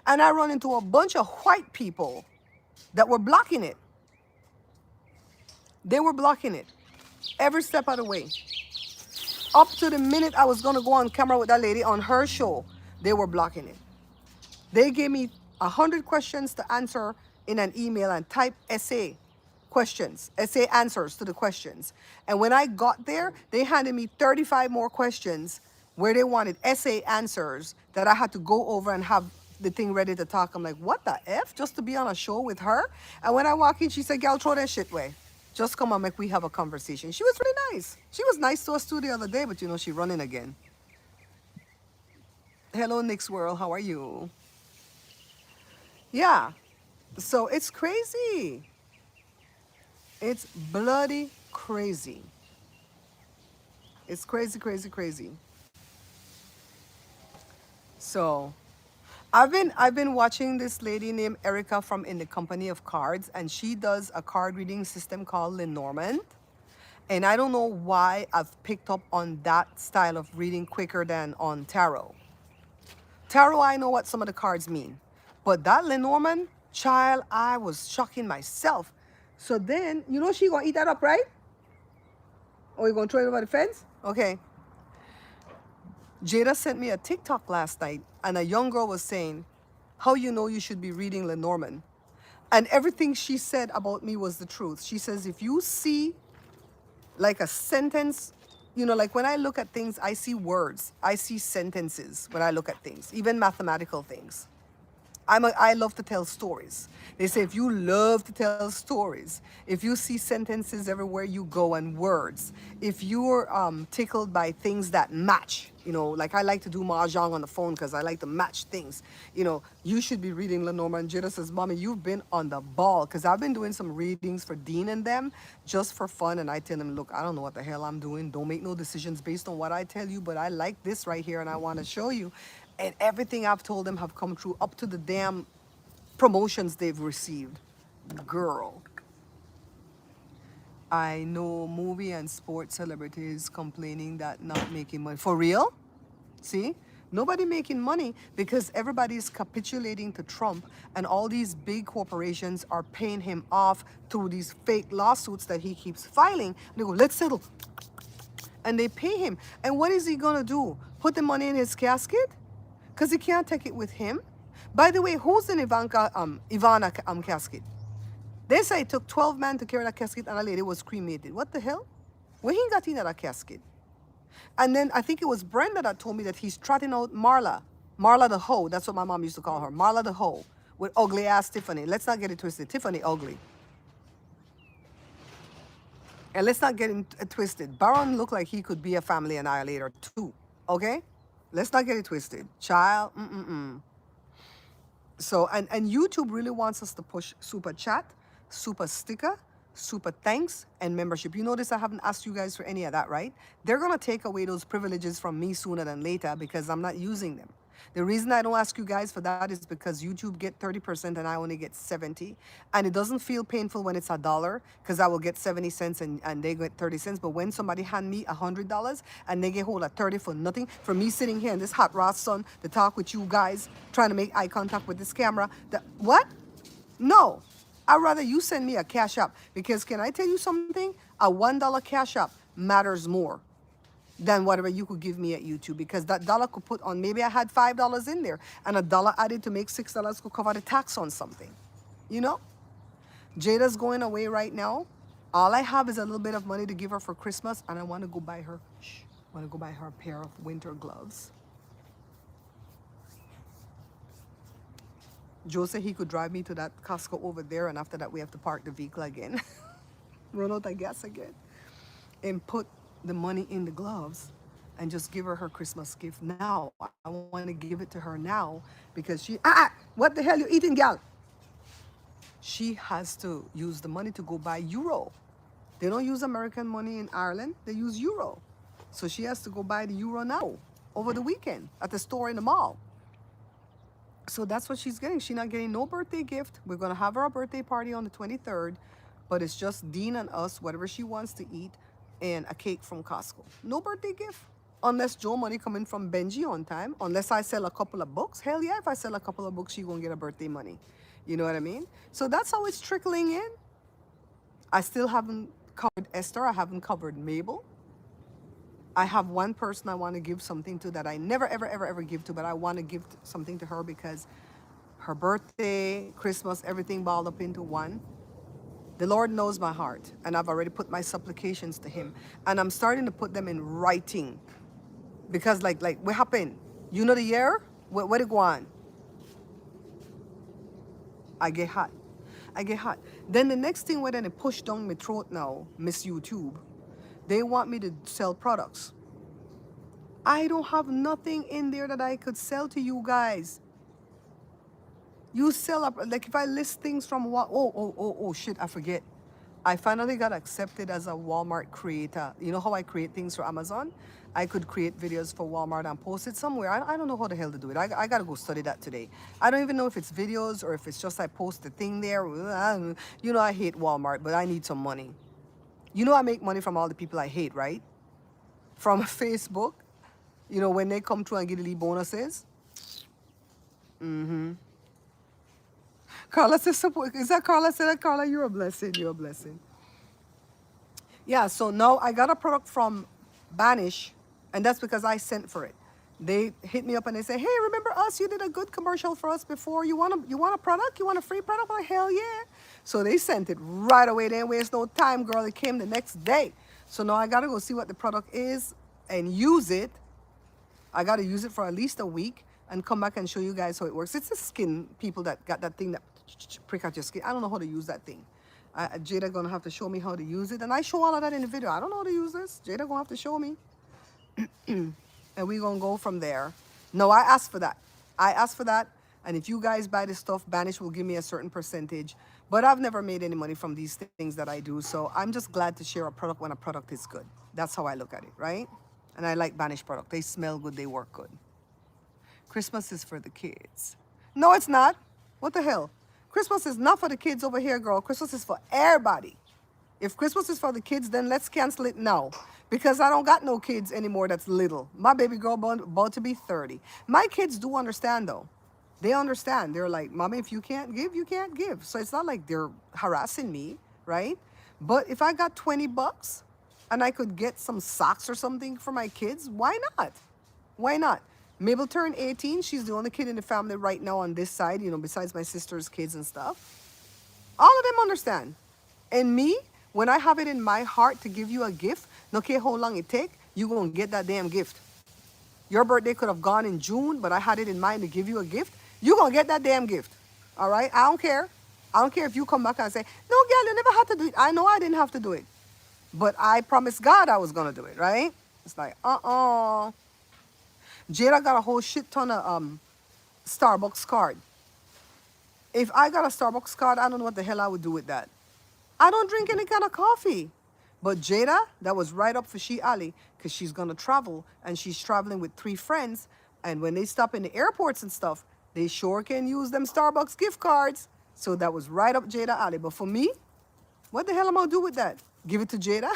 And I run into a bunch of white people that were blocking it. They were blocking it every step of the way. Up to the minute I was going to go on camera with that lady on her show, they were blocking it. They gave me 100 questions to answer in an email and type essay questions, essay answers to the questions. And when I got there, they handed me 35 more questions where they wanted essay answers that I had to go over and have the thing ready to talk. I'm like, what the F? Just to be on a show with her? And when I walk in, she said, "Girl, throw that shit away. Just come on, make we have a conversation." She was really nice. She was nice to us too the other day, but you know, she running again. Hello, Nick's World. How are you? Yeah. So it's crazy. It's bloody crazy. It's crazy, crazy, crazy. So I've been watching this lady named Erica from In the Company of Cards, and she does a card reading system called Lenormand. And I don't know why I've picked up on that style of reading quicker than on tarot. Tarot, I know what some of the cards mean. But that Lenormand, child, I was shocking myself. So then, you know she gonna eat that up, right? Or you gonna throw it over the fence? Okay. Jada sent me a TikTok last night, and a young girl was saying, how you know you should be reading Lenormand. And everything she said about me was the truth. She says, if you see like a sentence, you know, like when I look at things, I see words. I see sentences when I look at things, even mathematical things. I love to tell stories. They say if you love to tell stories, if you see sentences everywhere you go and words, if you're tickled by things that match, you know, like I like to do mahjong on the phone because I like to match things, you know, you should be reading Lenormand. Jada says, "Mommy, you've been on the ball," because I've been doing some readings for Dean and them just for fun. And I tell them, look, I don't know what the hell I'm doing. Don't make no decisions based on what I tell you, but I like this right here and I want to show you. And everything I've told them have come true, up to the damn promotions they've received. Girl. I know movie and sports celebrities complaining that not making money. For real? See? Nobody making money because everybody's capitulating to Trump, and all these big corporations are paying him off through these fake lawsuits that he keeps filing. They go, let's settle. And they pay him. And what is he going to do? Put the money in his casket? Because he can't take it with him. By the way, who's in Ivana casket? They say it took 12 men to carry that casket and a lady was cremated. What the hell? Where he got in that casket? And then I think it was Brenda that told me that he's trotting out Marla. Marla the hoe. That's what my mom used to call her. Marla the hoe. With ugly ass Tiffany. Let's not get it twisted. Tiffany ugly. And let's not get it twisted. Baron looked like he could be a family annihilator too. Okay? Let's not get it twisted. Child, So, and YouTube really wants us to push super chat, super sticker, super thanks, and membership. You notice I haven't asked you guys for any of that, right? They're going to take away those privileges from me sooner than later because I'm not using them. The reason I don't ask you guys for that is because YouTube get 30% and I only get 70. And it doesn't feel painful when it's $1 because I will get 70 cents and they get 30 cents. But when somebody hand me $100 and they get hold of 30 for nothing, for me sitting here in this hot raw sun to talk with you guys, trying to make eye contact with this camera, what? No. I'd rather you send me a cash app because can I tell you something? A $1 cash app matters more than whatever you could give me at YouTube because that dollar could put on, maybe I had $5 in there and a dollar added to make $6 could cover the tax on something. You know? Jada's going away right now. All I have is a little bit of money to give her for Christmas and I want to go buy her, a pair of winter gloves. Joe said he could drive me to that Costco over there and after that we have to park the vehicle again. Run out the gas again. And put the money in the gloves and just give her Christmas gift now. I want to give it to her now because what the hell you eating, gal? She has to use the money to go buy euro. They don't use American money in Ireland. They use euro. So she has to go buy the euro now over the weekend at the store in the mall. So that's what she's getting. She's not getting no birthday gift. We're going to have her a birthday party on the 23rd, but it's just Dean and us, whatever she wants to eat, and a cake from Costco. No birthday gift. Unless Joe money coming from Benji on time. Unless I sell a couple of books. Hell yeah, if I sell a couple of books, she won't get a birthday money. You know what I mean? So that's how it's trickling in. I still haven't covered Esther. I haven't covered Mabel. I have one person I want to give something to that I never, ever, ever, ever give to, but I want to give something to her because her birthday, Christmas, everything balled up into one. The Lord knows my heart, and I've already put my supplications to him. And I'm starting to put them in writing. Because like what happened? You know the year? Where it go on? I get hot. Then the next thing when they push down my throat now, Miss YouTube, they want me to sell products. I don't have nothing in there that I could sell to you guys. You sell up, like if I list things from what, oh, shit, I forget. I finally got accepted as a Walmart creator. You know how I create things for Amazon? I could create videos for Walmart and post it somewhere. I don't know how the hell to do it. I got to go study that today. I don't even know if it's videos or if it's just I post the thing there. You know, I hate Walmart, but I need some money. You know I make money from all the people I hate, right? From Facebook. You know, when they come through and give the bonuses. Carla says, is that Carla said that? Carla, you're a blessing. You're a blessing. Yeah, so now I got a product from Banish, and that's because I sent for it. They hit me up and they say, hey, remember us? You did a good commercial for us before. You want a product? You want a free product? I'm like, hell yeah. So they sent it right away. They didn't waste no time, girl. It came the next day. So now I got to go see what the product is and use it. I got to use it for at least a week and come back and show you guys how it works. It's the skin people that got that thing that prick out your skin. I don't know how to use that thing. Jada gonna have to show me how to use it. And I show all of that in the video. I don't know how to use this. Jada gonna have to show me. And we gonna go from there. No, I asked for that. And if you guys buy this stuff, Banish will give me a certain percentage. But I've never made any money from these things that I do. So I'm just glad to share a product when a product is good. That's how I look at it, right? And I like Banish product. They smell good, they work good. Christmas is for the kids. No, it's not. What the hell? Christmas is not for the kids over here, girl. Christmas is for everybody. If Christmas is for the kids, then let's cancel it now. Because I don't got no kids anymore that's little. My baby girl about to be 30. My kids do understand, though. They understand. They're like, Mommy, if you can't give, you can't give. So it's not like they're harassing me, right? But if I got 20 bucks and I could get some socks or something for my kids, why not? Why not? Mabel turned 18. She's the only kid in the family right now on this side, you know, besides my sister's kids and stuff. All of them understand. And me, when I have it in my heart to give you a gift, no care how long it take, you gonna get that damn gift. Your birthday could have gone in June, but I had it in mind to give you a gift. You gonna get that damn gift. All right? I don't care. I don't care if you come back and say, no, girl, you never had to do it. I know I didn't have to do it. But I promised God I was gonna do it, right? It's like, Jada got a whole shit ton of Starbucks card. If I got a Starbucks card, I don't know what the hell I would do with that. I don't drink any kind of coffee. But Jada, that was right up for she alley, because she's gonna travel and she's traveling with 3 friends. And when they stop in the airports and stuff, they sure can use them Starbucks gift cards. So that was right up Jada alley. But for me, what the hell am I gonna do with that? Give it to Jada?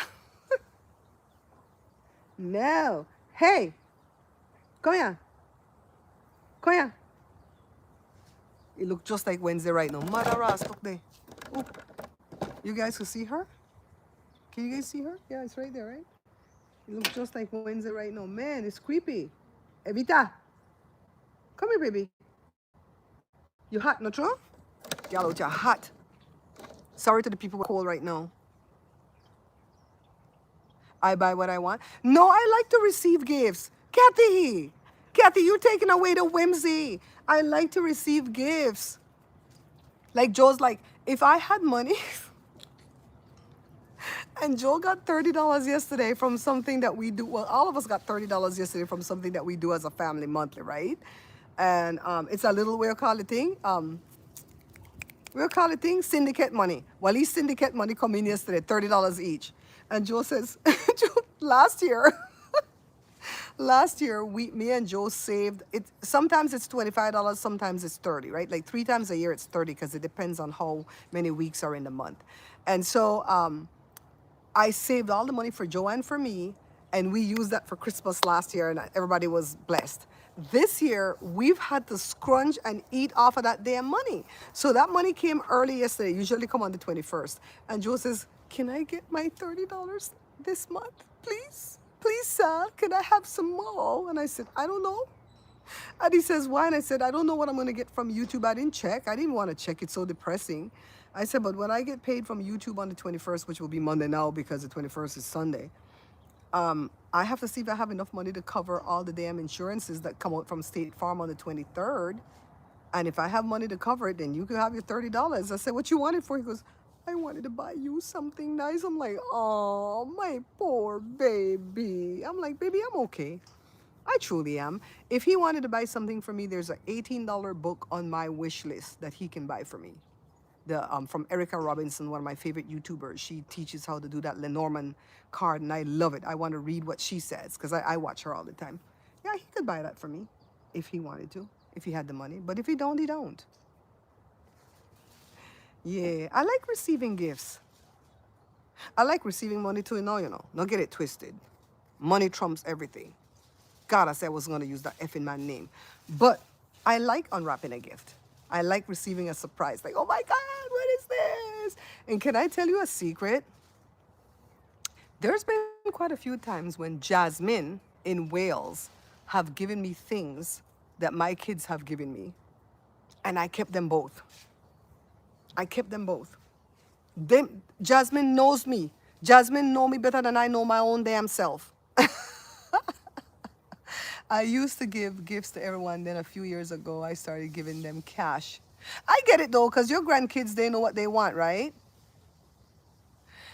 No. Hey, come here. Come here. It looked just like Wednesday right now. Mother Ross, look there. Ooh. You guys can see her? Can you guys see her? Yeah, it's right there, right? It looks just like Wednesday right now. Man, it's creepy. Evita, come here, baby. You hot, not true? Y'all out, you're hot. Sorry to the people who are cold right now. I buy what I want. No, I like to receive gifts. Kathy, you're taking away the whimsy. I like to receive gifts. Like Joe's like, if I had money, and Joe got $30 yesterday from something that we do. Well, all of us got $30 yesterday from something that we do as a family monthly, right? And it's a little, we'll call it thing. We'll call it thing, syndicate money. Well, his syndicate money come in yesterday, $30 each. And Joe says, last year, me and Joe saved it. Sometimes it's $25, sometimes it's 30, right? Like 3 times a year it's 30 because it depends on how many weeks are in the month. And so I saved all the money for Joe and for me, and we used that for Christmas last year, and everybody was blessed. This year, we've had to scrunch and eat off of that damn money. So that money came early yesterday, usually come on the 21st. And Joe says, can I get my $30 this month, please? Please, sir, can I have some more? And I said, I don't know. And he says, why? And I said, I don't know what I'm going to get from YouTube. I didn't check. I didn't want to check. It's so depressing. I said, but when I get paid from YouTube on the 21st, which will be Monday now because the 21st is Sunday, I have to see if I have enough money to cover all the damn insurances that come out from State Farm on the 23rd. And if I have money to cover it, then you can have your $30. I said, what you want it for? He goes, I wanted to buy you something nice. I'm like, oh, my poor baby. I'm like, baby, I'm okay. I truly am. If he wanted to buy something for me, there's an $18 book on my wish list that he can buy for me. From Erica Robinson, one of my favorite YouTubers. She teaches how to do that Lenormand card, and I love it. I want to read what she says because I watch her all the time. Yeah, he could buy that for me if he wanted to, if he had the money. But if he don't, he don't. Yeah, I like receiving gifts. I like receiving money too, you know. Don't get it twisted. Money trumps everything. God, I said I was going to use that F in my name. But I like unwrapping a gift. I like receiving a surprise. Like, oh my God, what is this? And can I tell you a secret? There's been quite a few times when Jasmine in Wales have given me things that my kids have given me. And I kept them both. I kept them both. Jasmine knows me. Jasmine know me better than I know my own damn self. I used to give gifts to everyone. Then a few years ago, I started giving them cash. I get it though, because your grandkids, they know what they want, right?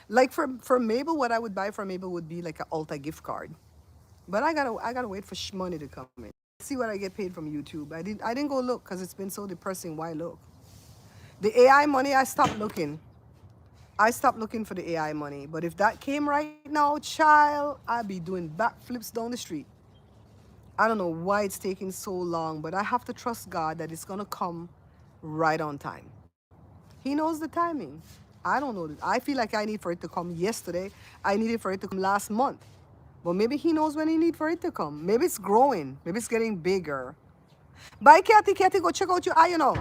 Like for Mabel, what I would buy for Mabel would be like an Ulta gift card. But I gotta wait for money to come in. See what I get paid from YouTube. I didn't go look because it's been so depressing. Why look? The AI money, I stopped looking. I stopped looking for the AI money. But if that came right now, child, I'd be doing backflips down the street. I don't know why it's taking so long, but I have to trust God that it's going to come right on time. He knows the timing. I don't know. I feel like I need for it to come yesterday. I needed for it to come last month. But maybe he knows when he needs for it to come. Maybe it's growing. Maybe it's getting bigger. Bye, Kathy. Kathy, go check out your eye, you know.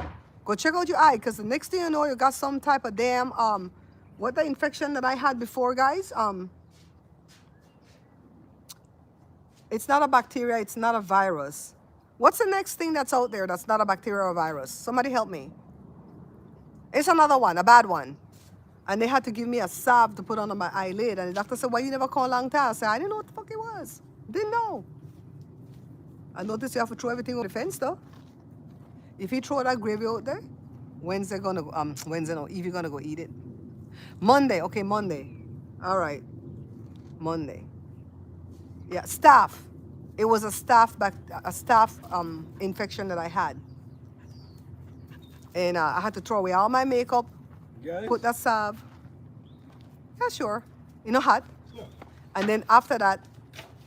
Go check out your eye, because the next thing you know, you got some type of damn, what the infection that I had before, guys? It's not a bacteria. It's not a virus. What's the next thing that's out there that's not a bacteria or virus? Somebody help me. It's another one, a bad one. And they had to give me a salve to put under my eyelid. And the doctor said, why you never call long time? I said, I didn't know what the fuck it was. Didn't know. I noticed you have to throw everything over the fence though. If you throw that gravy out there, Wednesday gonna go, Wednesday no, Evie gonna go eat it. Monday, okay, Monday. All right, Monday. Yeah, staph. It was a staph infection that I had. And I had to throw away all my makeup, put that salve. Yeah, sure. You know, hot. And then after that,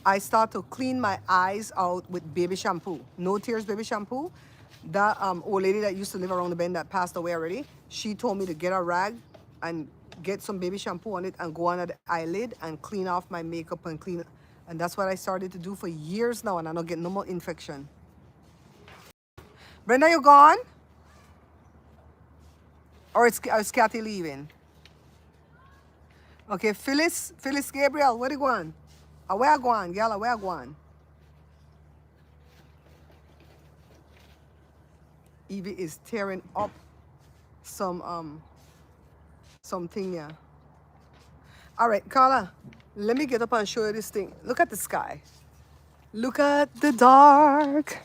I start to clean my eyes out with baby shampoo. No Tears baby shampoo. That old lady that used to live around the bend that passed away already, she told me to get a rag and get some baby shampoo on it and go under the eyelid and clean off my makeup and clean it. And that's what I started to do for years now, and I don't get no more infection. Brenda, you gone? Or is Kathy leaving? Okay, Phyllis Gabriel, where you going? Where you going, girl? Where you going? Evie is tearing up something, yeah. All right, Carla, let me get up and show you this thing. Look at the sky. Look at the dark,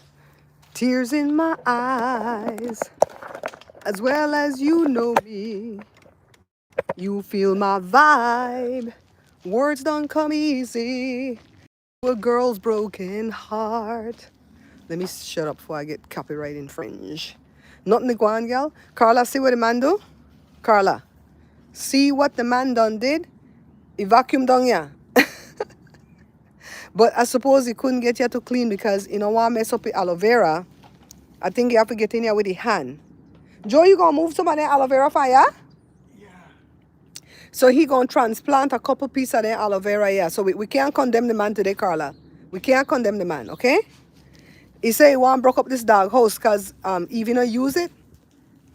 tears in my eyes, as well as you know me. You feel my vibe. Words don't come easy. A girl's broken heart. Let me shut up before I get copyright infringe. Nothing to go on, girl. Carla, see what the man do? Carla, see what the man done did? He vacuumed down ya. But I suppose he couldn't get you to clean because you know what mess up with aloe vera. I think you have to get in here with the hand. Joe, you gonna move some of the aloe vera for ya? Yeah. So he gonna transplant a couple pieces of the aloe vera, yeah. So we can't condemn the man today, Carla. We can't condemn the man, okay? He say he want broke up this dog house because Evie no use it.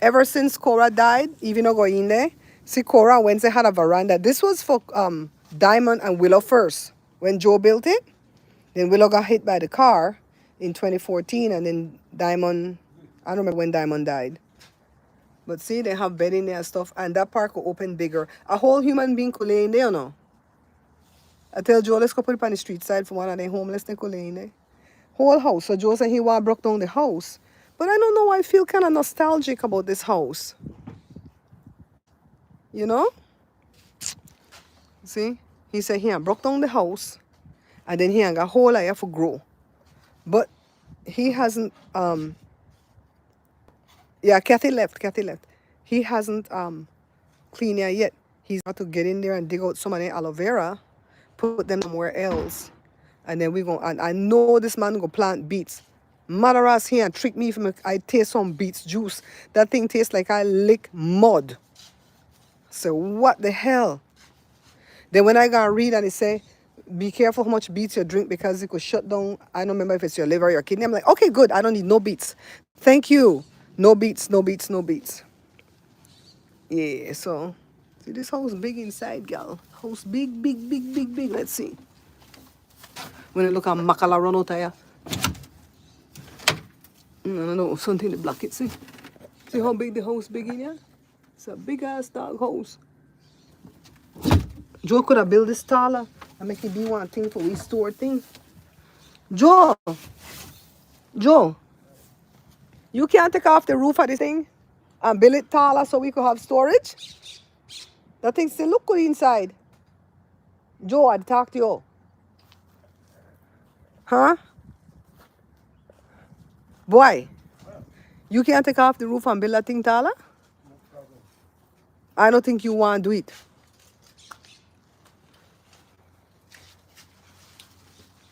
Ever since Cora died, Evie no go in there. See, Cora and Wednesday had a veranda. This was for Diamond and Willow first. When Joe built it, then Willow got hit by the car in 2014, and then Diamond, I don't remember when Diamond died. But see, they have bed in there and stuff, and that park will open bigger. A whole human being could lay in there, you know. I tell Joe, let's go put it on the street side for one of them homeless, they could lay in there. Whole house. So Joe said he want broke down the house. But I don't know, I feel kind of nostalgic about this house. You know? See? He said he broke down the house and then he got a whole lot for grow. But he hasn't yeah, Kathy left. He hasn't cleaned it yet. He's got to get in there and dig out some of the aloe vera, put them somewhere else. And then we go, and I know this man go plant beets. Mother ass here and trick me from I taste some beets juice. That thing tastes like I lick mud. So what the hell? Then when I got to read and it say, be careful how much beets you drink because it could shut down. I don't remember if it's your liver or your kidney. I'm like, okay, good. I don't need no beets. Thank you. No beets. Yeah, so see this house big inside, girl. House big. Let's see. When I look at Makala run out here. I don't know, something to block it, see? See how big the house big in here? It's a big ass dog house. Joe could have built this taller and make it be one thing for we store thing. Joe, you can't take off the roof of this thing and build it taller so we could have storage? That thing still look good inside. Joe, I'd talk to you. Huh? Boy, you can't take off the roof and build that thing taller? I don't think you want to do it.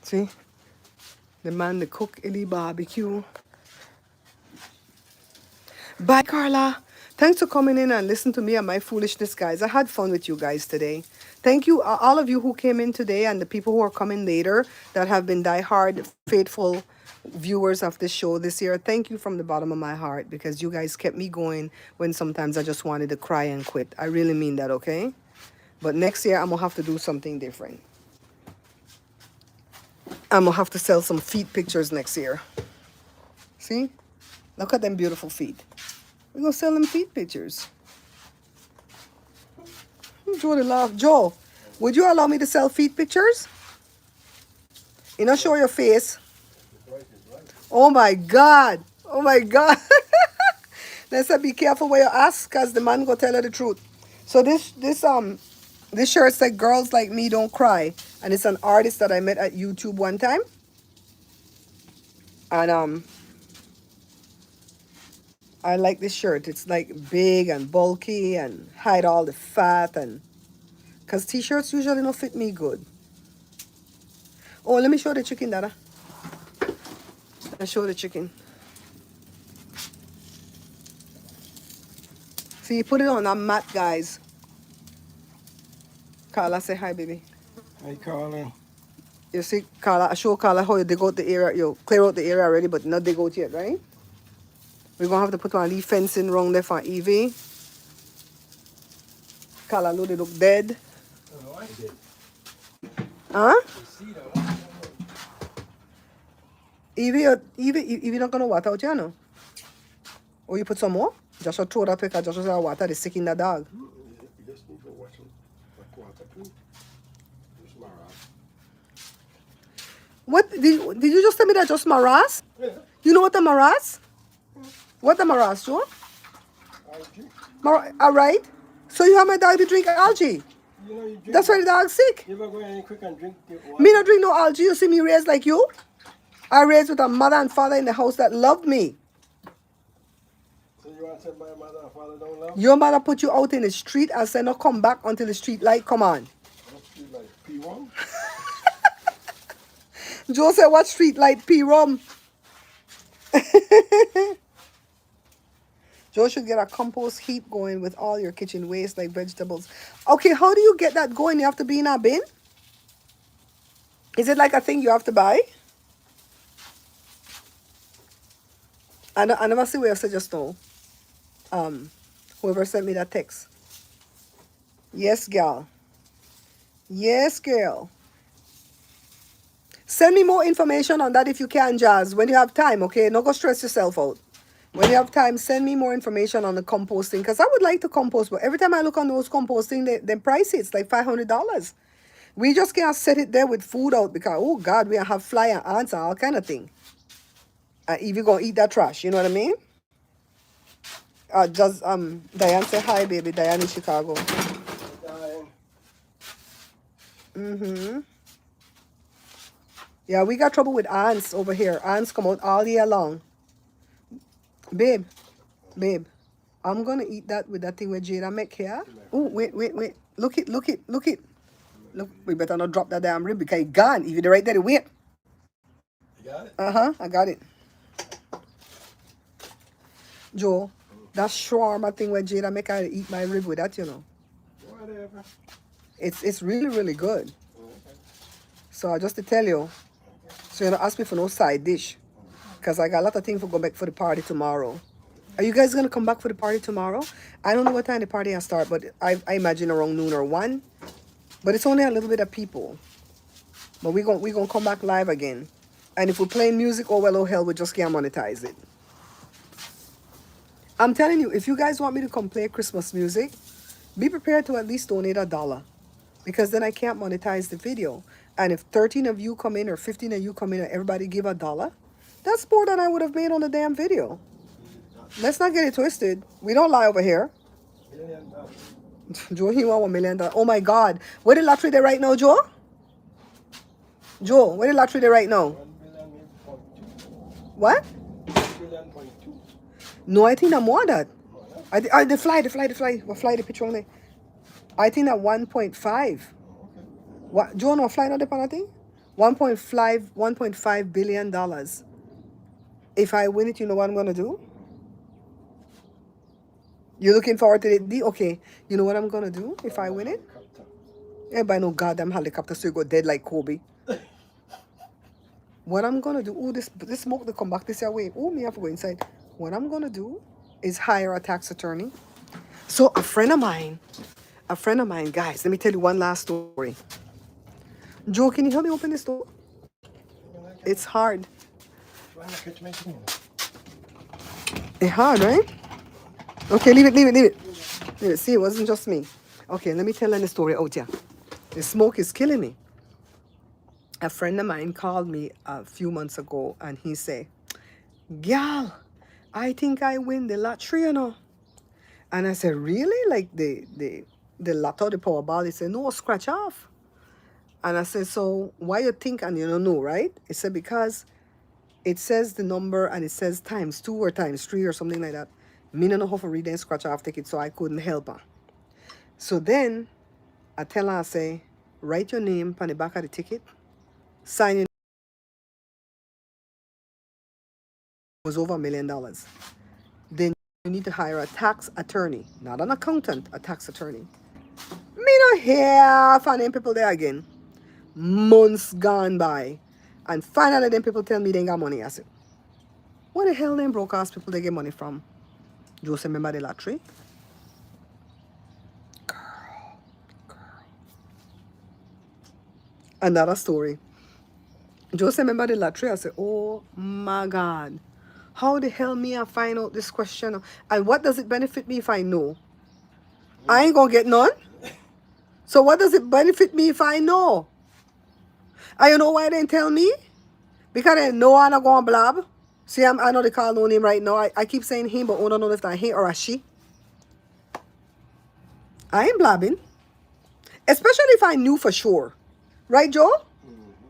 See? The man, the cook, Illy barbecue. Bye, Carla. Thanks for coming in and listening to me and my foolishness, guys. I had fun with you guys today. Thank you, all of you who came in today and the people who are coming later that have been diehard, faithful viewers of this show this year. Thank you from the bottom of my heart because you guys kept me going when sometimes I just wanted to cry and quit. I really mean that, okay? But next year, I'm going to have to do something different. I'm going to have to sell some feet pictures next year. See? Look at them beautiful feet. We're going to sell them feet pictures. Joe, the laugh. Joe, would you allow me to sell feet pictures? You know, show your face. Oh my God. Oh my God. Let's be careful where you ask, because the man gonna tell her the truth. So this shirt said "Girls Like Me Don't Cry," and it's an artist that I met at YouTube one time. And I like this shirt. It's like big and bulky and hide all the fat, and because t-shirts usually don't fit me good. Oh, let me show the chicken, Dada. Let's show the chicken. See, put it on a mat, guys. Carla, say hi, baby. Hi, Carla. You see, Carla, I show Carla how you dig out the area. You clear out the area already, but not dig out yet, right? We're going to have to put one leaf fencing around there for Evie. Carla, look, they look dead. Oh, I did. Huh? See that? Evie not going to water out, you know? Or you put some more? Just throw that because just water, they sick in the dog. You just need to watch them. Water too. Just Mara. What? Did you just tell me that just maras? Yeah. You know what the maras? What the maras, Joe? Algae. All right. So you have my dog to drink algae. You know, you drink. That's why the dog's sick. You ever go in quick and drink the water? Me not drink no algae. You see me raised like you? I raised with a mother and father in the house that loved me. So you want to say my mother and father don't love? Your mother put you out in the street and said, no, come back until the street light come on. Must be like P1. Joe said, what street light P-rum? Joe should get a compost heap going with all your kitchen waste like vegetables. Okay, how do you get that going? You have to be in a bin? Is it like a thing you have to buy? I never see where I said just now. Whoever sent me that text. Yes, girl. Yes, girl. Send me more information on that if you can, Jazz. When you have time, okay? Don't go stress yourself out. When you have time, send me more information on the composting. Because I would like to compost, but every time I look on those composting, they price it. It's like $500. We just can't set it there with food out because, oh, God, we have fly and ants and all kind of thing. If you're going to eat that trash, you know what I mean? Diane say hi, baby. Diane in Chicago. Mm-hmm. Yeah, we got trouble with ants over here. Ants come out all year long. Babe, I'm gonna eat that with that thing where Jada make here. Oh, wait. Look it. Look, we better not drop that damn rib because it's gone. If you're right there, wait. You got it? Uh-huh, I got it. Joe, that shawarma thing where Jada make I eat my rib with that, you know. Whatever. It's really, really good. Okay. So just to tell you, so you're not ask me for no side dish. Because I got a lot of things to go back for the party tomorrow. Are you guys going to come back for the party tomorrow? I don't know what time the party will start, but I imagine around noon or 1. But it's only a little bit of people. But we're gonna come back live again. And if we're playing music, oh well, oh hell, we just can't monetize it. I'm telling you, if you guys want me to come play Christmas music, be prepared to at least donate $1. Because then I can't monetize the video. And if 13 of you come in or 15 of you come in and everybody give $1, that's more than I would have made on the damn video. Let's not get it twisted. We don't lie over here. $1 million. Joe, he want $1 million. Oh my God. Where the lottery they right now, Joe? Joe, where the lottery they right now? 1.2. What? 1.2. No, I think that more than that. The fly. What fly the picture on there? I think that 1.5. Okay. What? Joe, no fly not the penalty? 1.5 billion dollars. If I win it, you know what I'm gonna do? You're looking forward to it? Okay, you know what I'm gonna do if I win it? Everybody know goddamn helicopter so you go dead like Kobe. What I'm gonna do? Oh, this smoke to come back this way. Oh, me have to go inside. What I'm gonna do is hire a tax attorney. So a friend of mine, guys, let me tell you one last story. Joe, can you help me open this door? It's hard. It's hard, right? Okay, leave it, leave it, leave it. Leave it. See, it wasn't just me. Okay, let me tell you the story out here. The smoke is killing me. A friend of mine called me a few months ago and he said, Gal, I think I win the lottery, you know. And I said, really? Like the lotto, the Powerball? He said, no, scratch off. And I said, so why you think and you don't know, right? He said, because it says the number and it says times 2 or times 3 or something like that. Me don't know how to read and scratch off ticket, so I couldn't help her. So then I tell her, I say, write your name on the back of the ticket, sign it was over $1 million. Then you need to hire a tax attorney, not an accountant, a tax attorney. Me not hear from them people there again. Months gone by. And finally them people tell me they ain't got money. I said, where the hell them broke ass people they get money from? Just remember the lottery? Another story. Just remember the lottery. I said, oh my God. How the hell me I find out this question? And what does it benefit me if I know? I ain't gonna get none. So what does it benefit me if I know? And you know why they didn't tell me? Because they know I'm not gonna blab. See, I know they call no name right now. I keep saying him, but I don't know if that's he or a she. I ain't blabbing. Especially if I knew for sure. Right, Joe?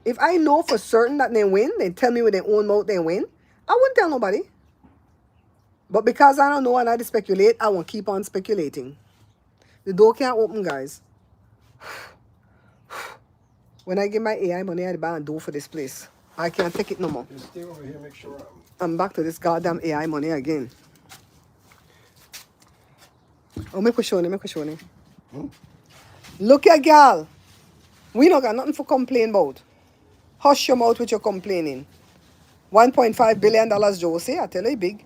If I know for certain that they win, they tell me with their own mouth they win, I wouldn't tell nobody. But because I don't know and I speculate, I won't keep on speculating. The door can't open, guys. When I get my AI money, I buy a door for this place. I can't take it no more. Just stay over here, make sure I'm back to this goddamn AI money again. Oh, make a show me, make a show me. Look here, gal. We not got nothing for complain about. Hush your mouth with your complaining. $1.5 billion, Josie. I tell you, big.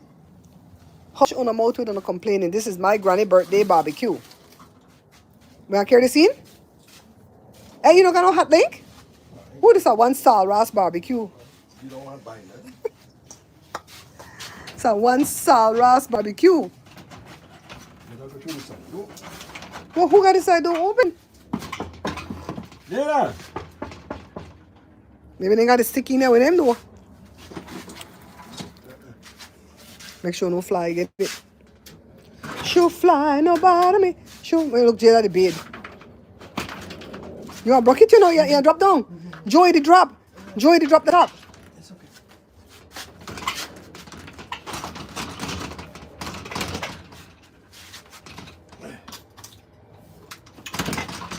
Hush on a mouth with no complaining. This is my granny birthday barbecue. We want to carry the scene? Hey, you don't got no hot link? Who this a one-star Ross barbecue? you don't want to buy that. It's a one-star Ross barbecue. You don't go through this side. No. Well, who got this side door open? Yeah. Maybe they got it sticky in there with them though. Make sure no fly get it. She'll fly, nobody me. She'll look Jada the bed. You want bucket, you know, you drop down. Joy the drop. Joy the drop the top. It's okay.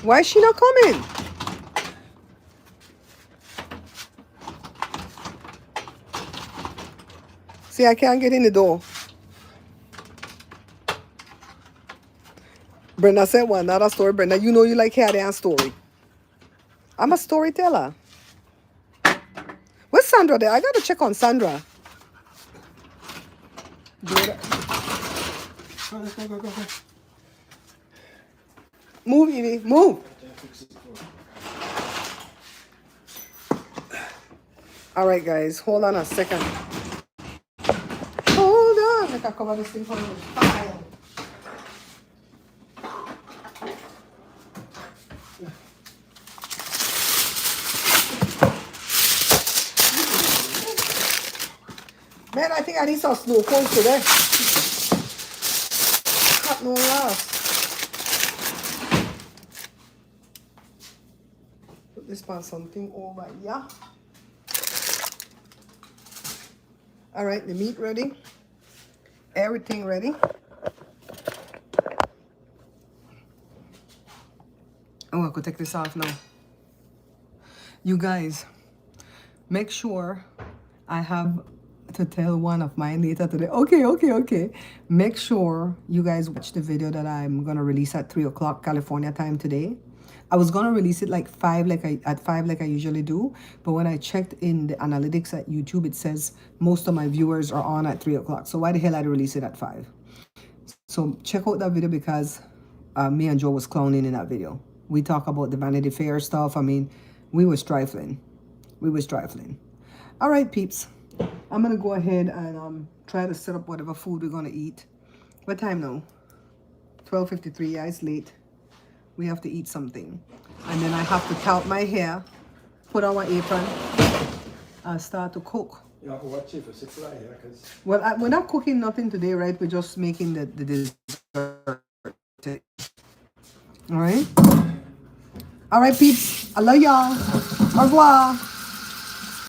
Why is she not coming? See, I can't get in the door. Brenda said one, not a story. Brenda, you know you like hearing a story. I'm a storyteller. Where's Sandra there? I gotta check on Sandra. Go, let's go. Move, Evie, move. All right, guys, hold on a second. Hold on. I can cover this thing for you. File. Man, I think I need some snow cones today. Cut no last. Put this on something over here. All right, the meat ready. Everything ready. Oh, I could take this off now. You guys, make sure I have to tell one of mine later today. Okay. Make sure you guys watch the video that I'm gonna release at 3 o'clock California time today. I was gonna release it like at 5 like I usually do, but when I checked in the analytics at YouTube, it says most of my viewers are on at 3 o'clock. So why the hell I'd release it at 5? So check out that video because me and Joe was clowning in that video. We talk about the Vanity Fair stuff. I mean, we was trifling. All right, peeps. I'm gonna go ahead and try to set up whatever food we're gonna eat. What time now? 12:53. Yeah, it's late. We have to eat something. And then I have to count my hair, put on my apron, and start to cook. You have to watch it for 6 fly here, because Well, we're not cooking nothing today, right? We're just making the dessert. All right? All right, peeps. I love y'all. Au revoir.